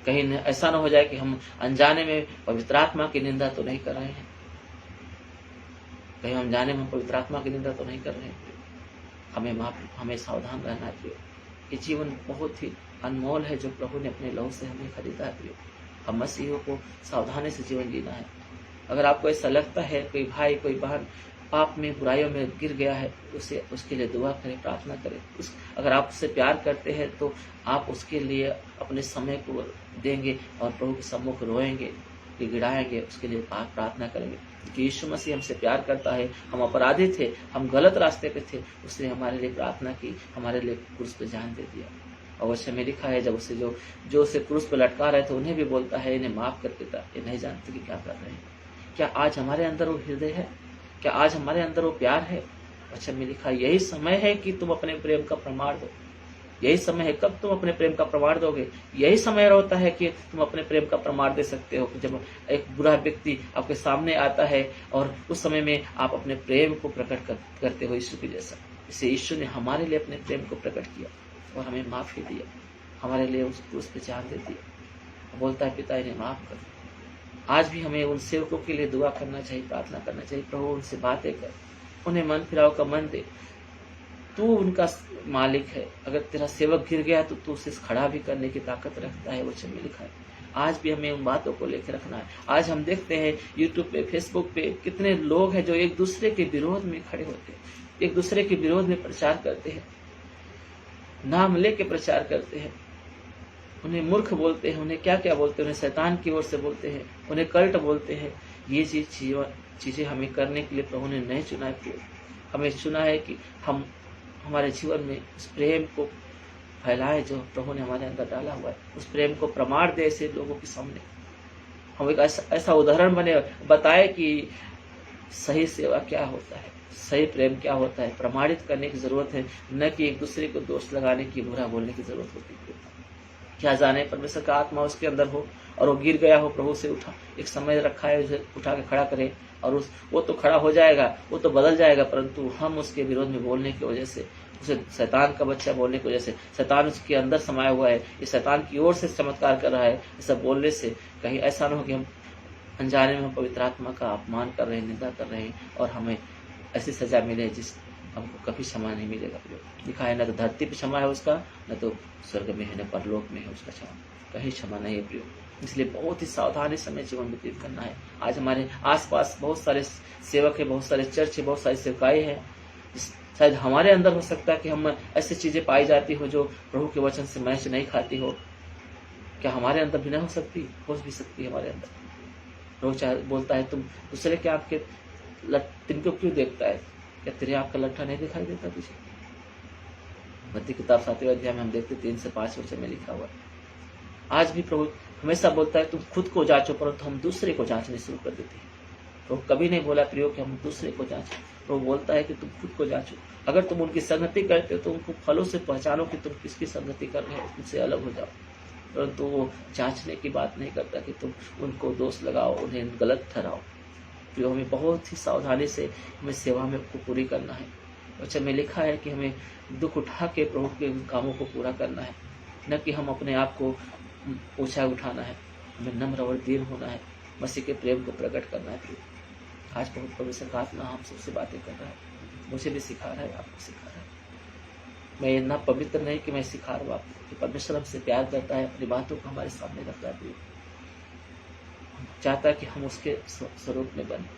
कहीं ऐसा न हो जाए कि हम अनजाने में पवित्र आत्मा की निंदा तो नहीं कर रहे हैं, कहीं हम जाने में पवित्र आत्मा की निंदा तो नहीं कर रहे हैं। हमें सावधान रहना है। ये जीवन बहुत ही अनमोल है जो प्रभु ने अपने लहू से हमें खरीदा है। हम मसीहों को सावधानी से जीवन जीना है। अगर आपको ऐसा लगता है कोई भाई कोई बहन पाप में बुराइयों में गिर गया है, उसके लिए दुआ करें, प्रार्थना करें। अगर आप उससे प्यार करते हैं तो आप उसके लिए अपने समय को देंगे और प्रभु के सम्मुख रोएंगे, गिड़ाएंगे, उसके लिए आप प्रार्थना करेंगे कि यीशु मसीह हमसे प्यार करता है, हम अपराधी थे, हम गलत रास्ते पे थे, उसने हमारे लिए प्रार्थना की, हमारे लिए क्रूस पे जान दे दिया। और वैसे में लिखा है, जब उसे जो उसे क्रूस पे लटका रहे थे उन्हें भी बोलता है, इन्हें माफ कर देता, ये नहीं जानते कि क्या कर रहे हैं। क्या आज हमारे अंदर वो हृदय है? क्या आज हमारे अंदर वो प्यार है? अच्छा में लिखा, यही समय है कि तुम अपने प्रेम का प्रमाण दो। यही समय है, कब तुम अपने प्रेम का प्रमाण दोगे? यही समय होता है कि तुम अपने प्रेम का प्रमाण दे सकते हो, जब एक बुरा व्यक्ति आपके सामने आता है और उस समय में आप अपने प्रेम को प्रकट करते हो यीशु के जैसा। इसे यीशु ने हमारे लिए अपने प्रेम को प्रकट किया और हमें माफी दिया, हमारे लिए उस पे जान दे दिया। बोलता है, पिता इन्हें माफ कर। आज भी हमें उन सेवकों के लिए दुआ करना चाहिए, प्रार्थना करना चाहिए। प्रभु उनसे बातें कर, उन्हें मन फिराव का मन दे। तू उनका मालिक है। अगर तेरा सेवक गिर गया तो तू उसे खड़ा भी करने की ताकत रखता है, वचन में लिखा है। आज भी हमें उन बातों को लेकर रखना है। आज हम देखते हैं यूट्यूब पे, फेसबुक पे कितने लोग हैं जो एक दूसरे के विरोध में खड़े होते हैं, एक दूसरे के विरोध में प्रचार करते हैं, नाम लेके प्रचार करते हैं, उन्हें मूर्ख बोलते हैं, उन्हें क्या क्या बोलते हैं, उन्हें शैतान की ओर से बोलते हैं, उन्हें कल्ट बोलते हैं। ये चीजें हमें करने के लिए प्रभु ने नहीं चुना है। हमें चुना है कि हम हमारे जीवन में उस प्रेम को फैलाए जो प्रभु ने हमारे अंदर डाला हुआ है, उस प्रेम को प्रमाण दे ऐसे लोगों के सामने। हम एक ऐसा उदाहरण बने, बताए कि सही सेवा क्या होता है, सही प्रेम क्या होता है। प्रमाणित करने की जरूरत है, न कि एक दूसरे को दोष लगाने की, बुरा बोलने की जरूरत होती है। क्या जाने परमेश्वर का आत्मा उसके अंदर हो और वो गिर गया हो, प्रभु से उठा, एक समय रखा है उसे उठा के खड़ा करे, और वो तो खड़ा हो जाएगा, वो तो बदल जाएगा, परंतु हम उसके विरोध में बोलने की वजह से, उसे शैतान का बच्चा बोलने की वजह से, शैतान उसके अंदर समाया हुआ है, ये शैतान की ओर से चमत्कार कर रहा है, ये सब बोलने से कहीं ऐसा न हो कि हम अनजाने में हम पवित्र आत्मा का अपमान कर रहे हैं, निंदा कर रहे हैं, और हमें ऐसी सजा मिले जिस हमको कभी क्षमा नहीं मिलेगा। लिखा है, न तो धरती पे क्षमा है उसका, न तो स्वर्ग में है, न परलोक में है उसका क्षमा, कहीं क्षमा नहीं है प्रियो। इसलिए बहुत ही सावधानी समय जीवन व्यतीत करना है। आज हमारे आसपास बहुत सारे सेवक है, बहुत सारे चर्च है, बहुत सारी सेवकाई है। शायद हमारे अंदर हो सकता है कि हम ऐसी चीजें पाई जाती हो जो प्रभु के वचन से मैच नहीं खाती हो। क्या हमारे अंदर भी नहीं हो सकती? हो भी सकती है हमारे अंदर। प्रभु चाहे बोलता है, तुम दूसरे के आँख के तिनके क्यों देखता है? क्या तेरे आँख का लट्ठा नहीं दिखाई देता तुझे? मत्ती किताब 7वें अध्याय में हम देखते 3 से 5 वचन में लिखा हुआ है। आज भी प्रभु हमेशा बोलता है, तुम खुद को जांचो, परंतु हम दूसरे को जांचने शुरू कर देते हैं। प्रभु कभी नहीं बोला प्रियो कि हम दूसरे को जांचो। प्रभु बोलता है कि तुम खुद को जांचो। अगर तुम उनकी संगति करते हो तो उनको फलों से पहचानो कि तुम किसकी संगति कर रहे हो, उनसे अलग हो जाओ। परंतु वो जांचने की बात नहीं करता कि तुम उनको दोष लगाओ, उन्हें गलत ठहराओ। प्रियो हमें बहुत ही सावधानी से हमें सेवा में को पूरी करना है। अच्छा में लिखा है कि हमें दुख उठा के प्रभु के कामों को पूरा करना है, न कि हम अपने आप को ऊंचा उठाना है। हमें नम्र और दीन होना है, मसीह के प्रेम को प्रकट करना है। प्रियो आज बहुत पवित्र आत्मा हम सबसे बातें कर रहा है, मुझे भी सिखा रहा है, आपको सिखा रहा है। मैं इतना पवित्र नहीं कि मैं सिखा रहा हूँ आपको, कि परमेश्वर हमसे प्यार करता है, अपनी बातों को हमारे सामने रखता है। प्रियो चाहता है कि हम उसके स्वरूप में बने,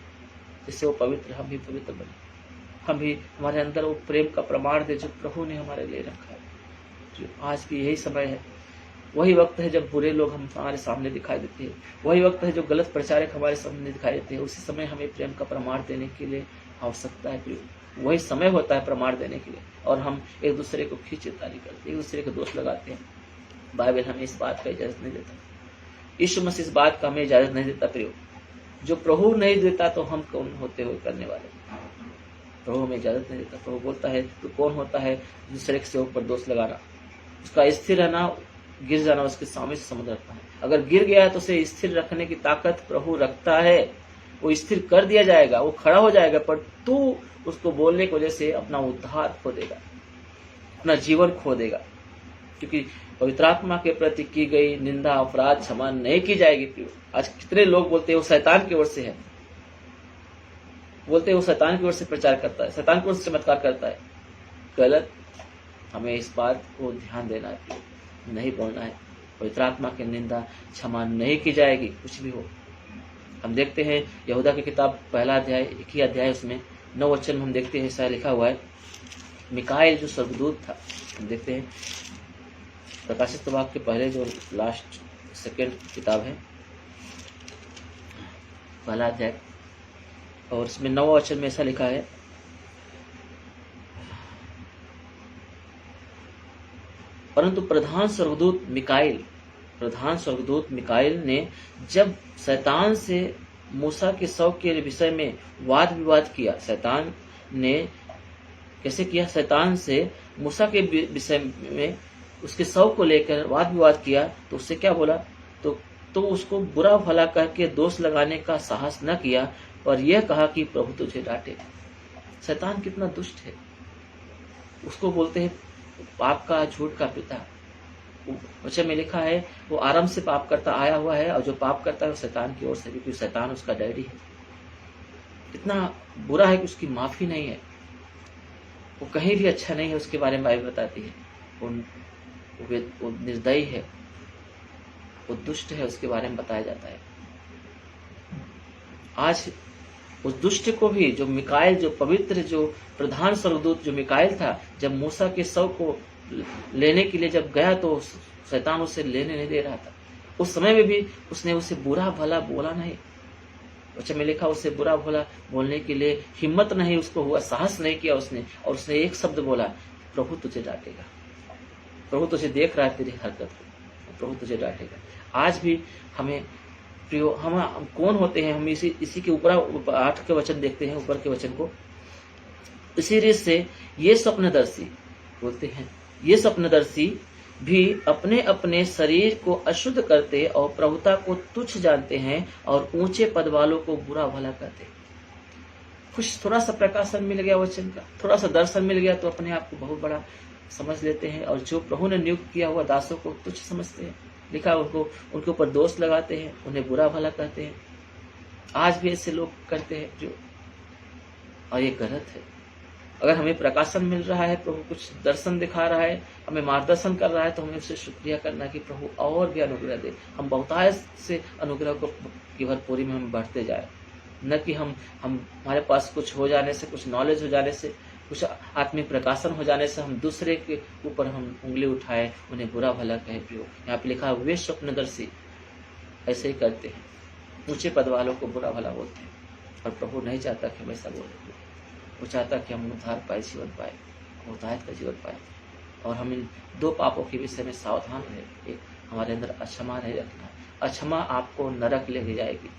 जिससे वो पवित्र हम भी पवित्र बने। हम भी हमारे अंदर वो प्रेम का प्रमाण दे जो प्रभु ने हमारे लिए रखा है। जो आज भी यही समय है, वही वक्त है जब बुरे लोग हमारे सामने दिखाई देते हैं, वही वक्त है जो गलत प्रचारक हमारे सामने दिखाई देते हैं। उसी समय हमें प्रेम का प्रमाण देने के लिए आवश्यकता है। प्रिय वही समय होता है प्रमाण देने के लिए, और हम एक दूसरे को खींचतानी करते, एक दूसरे को दोष लगाते हैं। बाइबल हमें इस बात का इजाजत नहीं देता, यीशु मसीह इस बात का हमें इजाजत नहीं देता। प्रिय जो प्रभु नहीं देता तो हम कौन होते हुए करने वाले? प्रभु हमें इजाजत नहीं देता। प्रभु बोलता है तो कौन होता है दूसरे के ऊपर दोष लगाना, उसका स्थिर रहना, गिर जाना उसके सामने से संबंध रखता है। अगर गिर गया है तो उसे स्थिर रखने की ताकत प्रभु रखता है, वो स्थिर कर दिया जाएगा, वो खड़ा हो जाएगा। पर तू उसको बोलने की वजह से अपना उद्धार खो देगा, अपना जीवन खो देगा, क्योंकि पवित्र आत्मा के प्रति की गई निंदा अपराध क्षमा नहीं की जाएगी। आज कितने लोग बोलते हैं वो शैतान की ओर से है, बोलते हैं वो शैतान की ओर से प्रचार करता है, शैतान की ओर से चमत्कार करता है। गलत। हमें इस बात को ध्यान देना है, नहीं बोलना है। पवित्र आत्मा की निंदा क्षमा नहीं की जाएगी, कुछ भी हो। हम देखते हैं यहूदा की किताब 1 अध्याय 1 अध्याय उसमें 9 वचन में हम देखते हैं ऐसा लिखा हुआ है। मिकाएल जो स्वर्गदूत था, हम देखते हैं प्रकाशित वाक्य के पहले जो लास्ट सेकेंड किताब है 1 अध्याय, और इसमें 9 वचन में ऐसा लिखा है, परंतु प्रधान स्वर्गदूत मिकाएल ने जब शैतान से मूसा के शव के विषय में वाद विवाद किया, शैतान ने कैसे किया? शैतान से मूसा के विषय में उसके शव को लेकर वाद विवाद किया, तो उससे क्या बोला? तो उसको बुरा भला कह के दोष लगाने का साहस न किया, और यह कहा कि प्रभु तुझे डांटे। शैतान कितना दुष्ट है, उसको बोलते हैं पाप का, झूठ का पिता। वचन में लिखा है वो आरंभ से पाप करता आया हुआ है, और जो पाप करता है वो शैतान की ओर से, क्योंकि शैतान उसका डैडी है। इतना बुरा है कि उसकी माफी नहीं है, वो कहीं भी अच्छा नहीं है, उसके बारे में बाइबल बताती है। वो निर्दयी है, वो दुष्ट है, उसके बारे में बताया जाता है। आज उस दुष्ट को भी, जो मिकाएल, जो पवित्र, जो प्रधान स्वर्गदूत जो मिकाएल था, जब मूसा के शव को लेने के लिए जब गया तो शैतान उसे लेने नहीं दे रहा था। उस समय में भी उसने उसे बुरा भला बोला नहीं। वचन में लिखा उसे बुरा भला बोलने के लिए हिम्मत नहीं उसको हुआ, साहस नहीं किया उसने, और उसने एक शब्द बोला, प्रभु तुझे डांटेगा, प्रभु तुझे देख रहा है तेरी हरकत को, प्रभु तुझे डांटेगा। आज भी हमें प्रियो, हम कौन होते हैं? हम इसी के ऊपर 8 के वचन देखते हैं, ऊपर के वचन को। इसी रीत से ये स्वप्नदर्शी बोलते हैं, ये स्वप्नदर्शी भी अपने अपने शरीर को अशुद्ध करते और प्रभुता को तुच्छ जानते हैं, और ऊंचे पद वालों को बुरा भला कहते हैं। कुछ थोड़ा सा प्रकाशन मिल गया वचन का, थोड़ा सा दर्शन मिल गया तो अपने आप को बहुत बड़ा समझ लेते हैं, और जो प्रभु ने नियुक्त किया हुआ दासों को तुच्छ समझते हैं। लिखा उनके ऊपर दोष लगाते हैं, उन्हें बुरा भला कहते हैं। आज भी ऐसे लोग करते हैं जो, और ये गलत है। अगर हमें प्रकाशन मिल रहा है, प्रभु कुछ दर्शन दिखा रहा है, हमें मार्गदर्शन कर रहा है, तो हमें उससे शुक्रिया करना कि प्रभु और भी अनुग्रह दे, हम बहुतायत से अनुग्रह को की भरपूरी में हम बढ़ते जाए। न कि हम हमारे पास कुछ हो जाने से, कुछ नॉलेज हो जाने से कुछ आत्मिक प्रकाशन हो जाने से हम दूसरे के ऊपर हम उंगली उठाए, उन्हें बुरा भला कहे प्रियो। यहाँ पे लिखा है वे स्वप्नदर्शी ऐसे ही करते हैं, ऊंचे पद वालों को बुरा भला बोलते हैं, और प्रभु नहीं चाहता कि हम ऐसा बोले। वो चाहता कि हम उद्धार पाए, जीवन पाए, हिदायत का जीवन पाए। और हम इन दो पापों के विषय में सावधान रहे। एक, हमारे अंदर अक्षमा नहीं रखना। अक्षमा आपको नरक लेके जाएगी।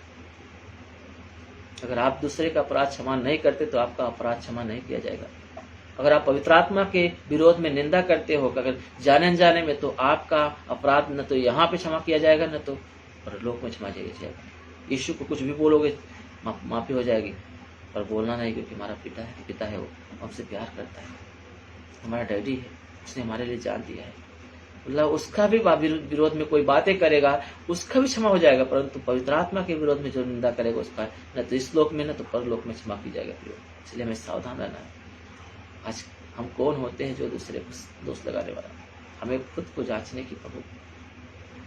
अगर आप दूसरे का अपराध क्षमा नहीं करते तो आपका अपराध क्षमा नहीं किया जाएगा। अगर आप पवित्र आत्मा के विरोध में निंदा करते हो, अगर जाने अनजाने में, तो आपका अपराध न तो यहाँ पे क्षमा किया जाएगा, न तो परलोक में क्षमा किया जाएगा। यीशु को कुछ भी बोलोगे माफी हो जाएगी, पर बोलना नहीं, क्योंकि हमारा पिता है, वो हमसे प्यार करता है, हमारा डैडी है, उसने हमारे लिए जान दिया है। मतलब उसका भी विरोध में कोई बातें करेगा, उसका भी क्षमा हो जाएगा, परंतु पवित्र आत्मा के विरोध में जो निंदा करेगा उसका न तो इस लोक में न तो परलोक में क्षमा की जाएगा। इसलिए हमें सावधान रहना है। आज हम कौन होते हैं जो दूसरे को दोष लगाने वाला? हमें खुद को जांचने की प्रभु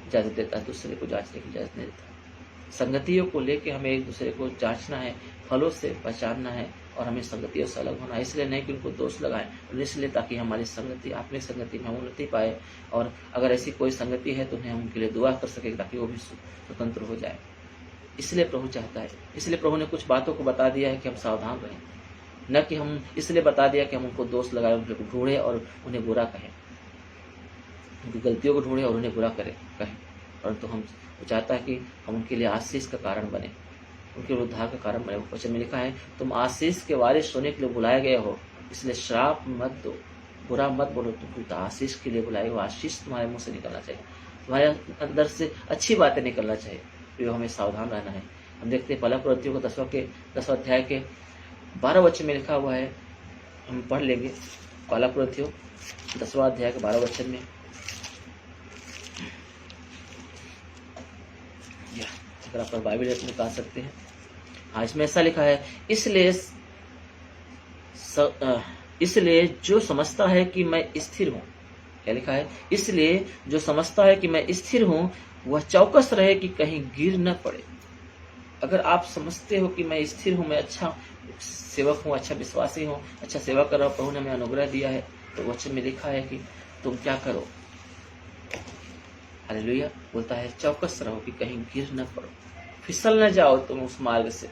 इजाजत देता है, दूसरे को जांचने की इजाजत नहीं देता। संगतियों को लेके हमें एक दूसरे को जांचना है, फलों से पहचानना है, और हमें संगतियों से अलग होना है। इसलिए नहीं कि उनको दोष लगाएं, इसलिए ताकि हमारी संगति, आत्मिक संगति में हम उन्नति पाए, और अगर ऐसी कोई संगति है तो उन्हें हम उनके लिए दुआ कर सके ताकि वो भी स्वतंत्र हो जाए। इसलिए प्रभु चाहता है, इसलिए प्रभु ने कुछ बातों को बता दिया है कि हम सावधान रहें, न कि हम इसलिए बता दिया कि हम उनको दोष लगाए, उनको ढूंढे और उन्हें बुरा कहें, उनकी गलतियों को ढूंढे और उन्हें बुरा कहें, परंतु हम चाहता है कि हम उनके लिए आशीष का कारण बने, उनके उद्धार का कारण बने। वचन में लिखा है तुम आशीष के वारिस होने के लिए बुलाए गए हो, इसलिए श्राप मत दो, बुरा मत बोलो, तुम तो आशीष के लिए बुलाए हो। आशीष तुम्हारे मुंह से निकलना चाहिए, तुम्हारे अंदर से अच्छी बातें निकलना चाहिए। तो हमें सावधान रहना है। हम देखते हैं पहला कुरिन्थियों को 10वां अध्याय के 12 वचन में लिखा हुआ है, हम पढ़ लेंगे। पहला कुरिन्थियों 10वां अध्याय के 12 वचन में, अगर आप बाइबल निकाल सकते हैं। हाँ, इसमें ऐसा लिखा है, इसलिए जो समझता है कि मैं स्थिर हूँ, क्या लिखा है? इसलिए जो समझता है कि मैं स्थिर हूँ वह चौकस रहे कि कहीं गिर न पड़े। अगर आप समझते हो कि मैं स्थिर हूँ, मैं अच्छा सेवक हूँ, अच्छा विश्वासी हूँ, अच्छा सेवा कर रहा हूँ, प्रभु ने हमें अनुग्रह दिया है, तो वचन में लिखा है कि तुम क्या करो? हालेलुया। बोलता है चौकस रहो कि कहीं गिर न पड़ो, फिसल न जाओ तुम उस मार्ग से,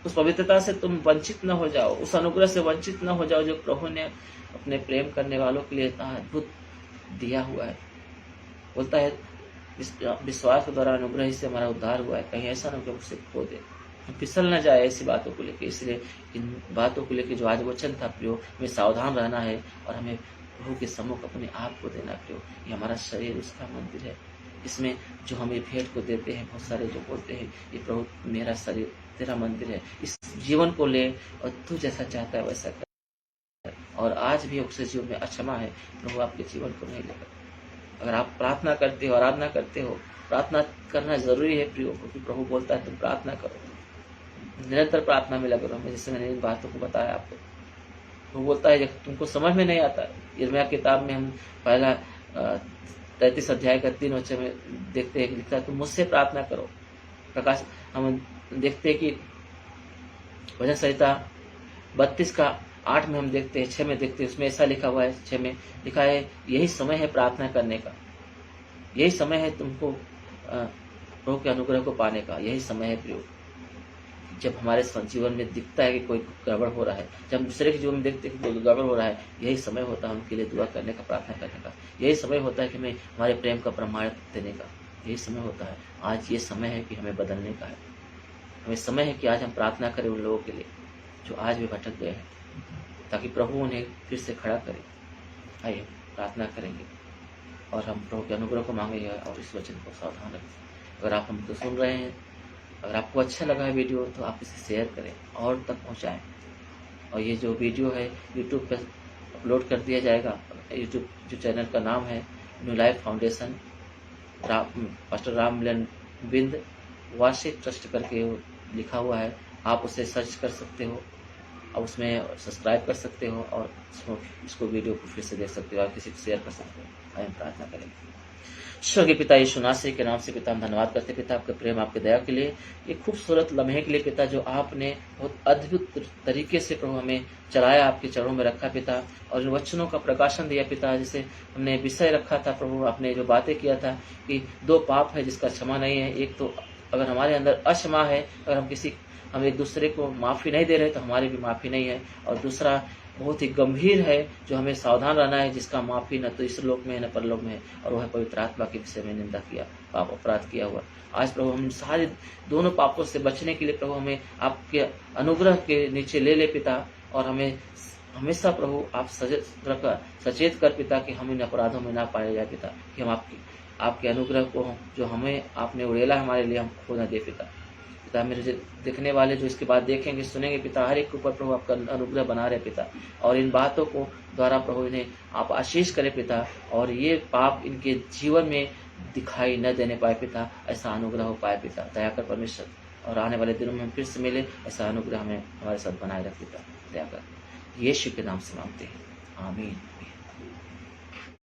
उस पवित्रता से तुम वंचित न हो जाओ, उस अनुग्रह से वंचित न हो जाओ जो प्रभु ने अपने प्रेम करने वालों के लिए इतना अद्भुत दिया हुआ है। बोलता है विश्वास के द्वारा अनुग्रह से हमारा उद्धार हुआ है, कहीं ऐसा न हो कि उसे खो दे, फिसल न जाए ऐसी बातों को लेकर। इसलिए इन बातों को लेकर जो आज वचन था प्रियो, हमें सावधान रहना है और हमें प्रभु के सम्मुख अपने आप को देना प्रियो। ये हमारा शरीर उसका मंदिर है, इसमें जो हमें भेंट को देते हैं, बहुत सारे जो बोलते हैं ये प्रभु मेरा शरीर तेरा मंदिर है, इस जीवन को ले और तू जैसा चाहता है वैसा कर। और आज भी उसके जीवन में अक्षमा है, प्रभु आपके जीवन को नहीं लेगा। अगर आप प्रार्थना करते हो, आराधना करते हो, प्रार्थना करना जरूरी है प्रियो, क्योंकि प्रभु बोलता है तुम प्रार्थना करो, निरंतर प्रार्थना में लगे रहो। जैसे मैंने इन बातों को बताया आपको, वो बोलता है जब तुमको समझ में नहीं आता, यिर्मयाह किताब में हम पहला 33 अध्याय का 3 वचन में देखते हैं, लिखता है तुम मुझसे प्रार्थना करो। प्रकाश हम देखते हैं कि भजन संहिता 32 का 8 में हम देखते हैं, 6 में देखते हैं, उसमें ऐसा लिखा हुआ है, 6 में लिखा है यही समय है प्रार्थना करने का, यही समय है तुमको प्रभु के अनुग्रह को पाने का, यही समय है प्रियो। जब हमारे जीवन में दिखता है कि कोई गड़बड़ हो रहा है, जब हम दूसरे के जीवन में देखते हैं कि कोई गड़बड़ हो रहा है, यही समय होता है उनके लिए दुआ करने का, प्रार्थना करने का। यही समय होता है कि हमें हमारे प्रेम का प्रमाण देने का, यही समय होता है। आज ये समय है कि हमें बदलने का है, हमें समय है कि आज हम प्रार्थना करें उन लोगों के लिए जो आज भी भटक गए हैं, ताकि प्रभु उन्हें फिर से खड़ा करे। आइए प्रार्थना करेंगे और हम प्रभु के अनुग्रह को मांगेंगे और इस वचन को सावधान रखें। अगर आप हमको सुन रहे हैं, अगर आपको अच्छा लगा है वीडियो, तो आप इसे शेयर करें और तक पहुंचाएं। और ये जो वीडियो है यूट्यूब पर अपलोड कर दिया जाएगा। यूट्यूब जो चैनल का नाम है new life foundation pastor Ram Milan Bind वार्षिक ट्रस्ट करके लिखा हुआ है, आप उसे सर्च कर सकते हो, आप उसमें सब्सक्राइब कर सकते हो और इसको वीडियो को फिर से देख सकते हो, आप किसी को शेयर कर सकते हो। आइए प्रार्थना करेंगे। स्वर्गीय पिता यीशु नासरी के नाम से पिता हम धन्यवाद करते हैं पिता, आपके प्रेम आपके दया के लिए, ये खूबसूरत लम्हे के लिए पिता, जो आपने बहुत अद्भुत तरीके से प्रभु हमें चलाया, आपके चरणों में रखा पिता, और इन वचनों का प्रकाशन दिया पिता, जिसे हमने विषय रखा था प्रभु, आपने जो बातें किया था कि 2 पाप है जिसका क्षमा नहीं है। एक तो अगर हमारे अंदर अक्षमा है, अगर हम एक दूसरे को माफ़ी नहीं दे रहे तो हमारी भी माफ़ी नहीं है, और दूसरा बहुत ही गंभीर है जो हमें सावधान रहना है, जिसका माफ़ी न तो इस लोक में है न परलोक में है, और वह है पवित्र आत्मा के विषय में निंदा किया, पाप अपराध किया हुआ। आज प्रभु हम सारे दोनों पापों से बचने के लिए प्रभु हमें आपके अनुग्रह के नीचे ले ले पिता, और हमें हमेशा प्रभु आप सचेत कर पिता कि हम इन अपराधों में ना पाए जाए पिता, कि हम आपके अनुग्रह को जो हमें आपने उड़ेला हमारे लिए हम खो न दे पिता। पिता मेरे देखने वाले जो इसके बाद देखेंगे सुनेंगे पिता, हर एक के ऊपर प्रभु आपका अनुग्रह बना रहे पिता, और इन बातों को द्वारा प्रभु इन्हें आप आशीष करें पिता, और ये पाप इनके जीवन में दिखाई न देने पाए पिता, ऐसा अनुग्रह हो पाए पिता। दया कर परमेश्वर, और आने वाले दिनों में हम फिर से मिले, ऐसा अनुग्रह हमें हमारे साथ बनाए रख पिता, दया कर। यीशु के नाम से मांगते हैं, आमीन।